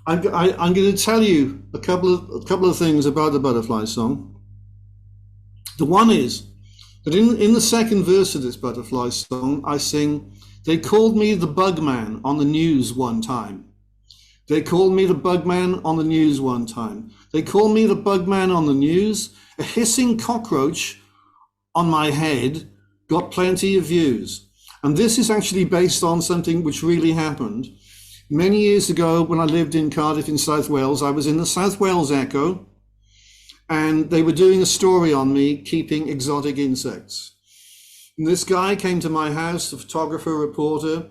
I'm going to tell you a couple of things about the butterfly song. The one is that in the second verse of this butterfly song, I sing, "They called me the Bugman on the news one time. They called me the Bugman on the news one time. They called me the Bugman on the news. A hissing cockroach on my head got plenty of views." And this is actually based on something which really happened. Many years ago, when I lived in Cardiff in South Wales, I was in the South Wales Echo, and they were doing a story on me keeping exotic insects. And this guy came to my house, a photographer, reporter.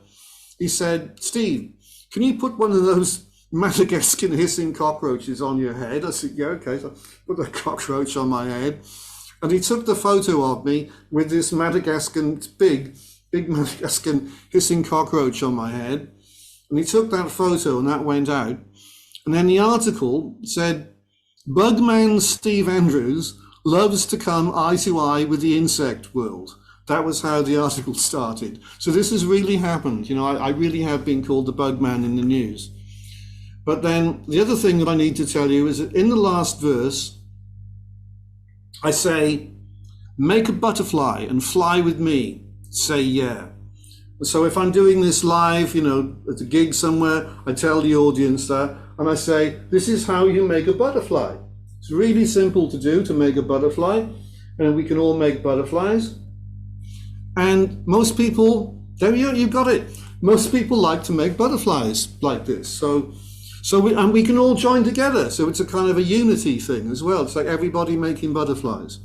He said, "Steve, can you put one of those Madagascan hissing cockroaches on your head?" I said, "Yeah, okay." So I put a cockroach on my head. And he took the photo of me with this Madagascan, big Madagascan hissing cockroach on my head. And he took that photo and that went out. And then the article said, "Bugman Steve Andrews loves to come eye to eye with the insect world." That was how the article started. So this has really happened. I really have been called the Bugman in the news. But then the other thing that I need to tell you is that in the last verse, I say, "Make a butterfly and fly with me, say yeah." So if I'm doing this live, at a gig somewhere, I tell the audience that, and I say, this is how you make a butterfly. It's really simple to do, to make a butterfly, and we can all make butterflies. And most people, there you've got it. Most people like to make butterflies like this. And we can all join together. So it's a kind of a unity thing as well. It's like everybody making butterflies.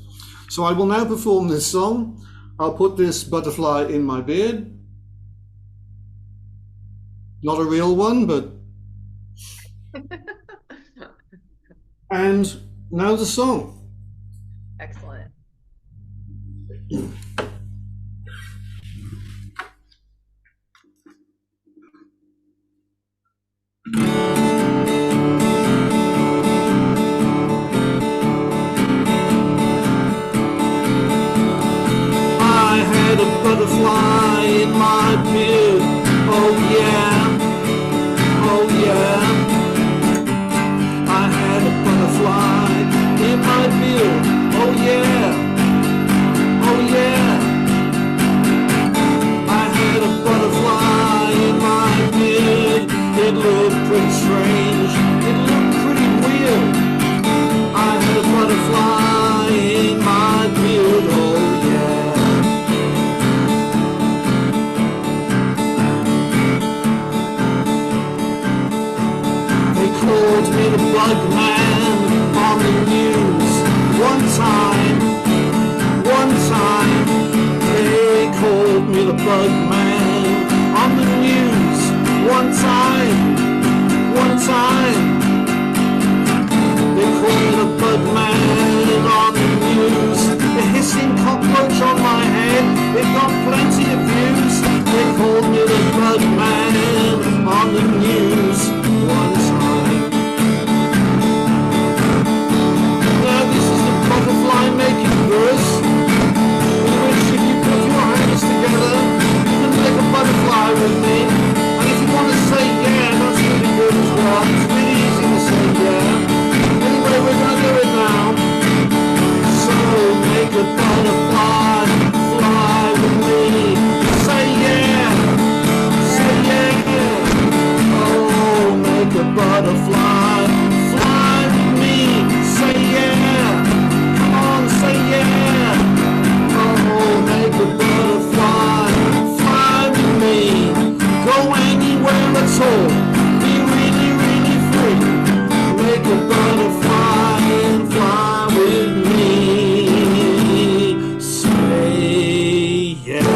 So I will now perform this song. I'll put this butterfly in my beard. Not a real one, but... And now the song. Excellent. I had a butterfly in my beard. Oh yeah. Oh yeah, I had a butterfly in my beard. Oh yeah, oh yeah, I had a butterfly in my beard. It looked pretty strange, it looked pretty weird. I had a butterfly in my beard. Oh yeah. Called me the Bugman on the news one time. They called me the Bugman on the news One time, they call me the Birdman on the news. The hissing cockroach on my head, it got plenty of views. They called me the Birdman on the news. One time. Now this is the butterfly making verse, in which if you put your hands together, you can make a butterfly with me. And if you want to say yeah, that's really good as well. It's really easy to say yeah. Anyway, we're going to do it now. So make a butterfly fly with me. Say yeah. Say yeah. Oh, make a butterfly fly with me. Say yeah. Come on, say yeah. Oh, make a butterfly fly with me. Go anywhere at all. Be really, really free. Make a butterfly and fly with me. Say yeah.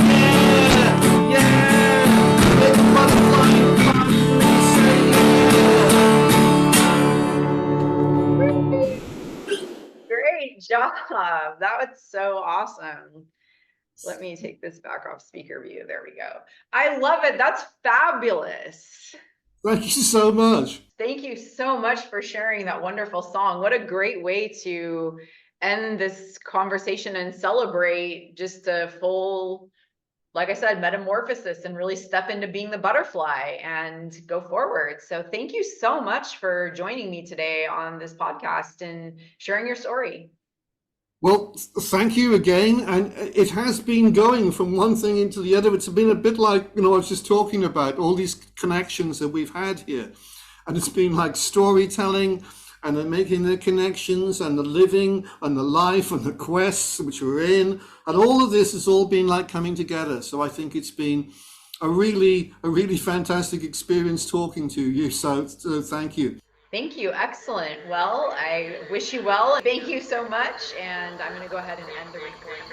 Yeah, yeah. Make a butterfly and fly with me. Say yeah. Great job. That was so awesome. Let me take this back off speaker view. There we go. I love it. That's fabulous. Thank you so much. Thank you so much for sharing that wonderful song. What a great way to end this conversation and celebrate just a full, like I said, metamorphosis and really step into being the butterfly and go forward. So thank you so much for joining me today on this podcast and sharing your story. Well, thank you again. And it has been going from one thing into the other. It's been a bit like, I was just talking about all these connections that we've had here. And it's been like storytelling and then making the connections and the living and the life and the quests which we're in. And all of this has all been like coming together. So I think it's been a really fantastic experience talking to you. So thank you. Thank you. Excellent. Well, I wish you well. Thank you so much. And I'm going to go ahead and end the recording.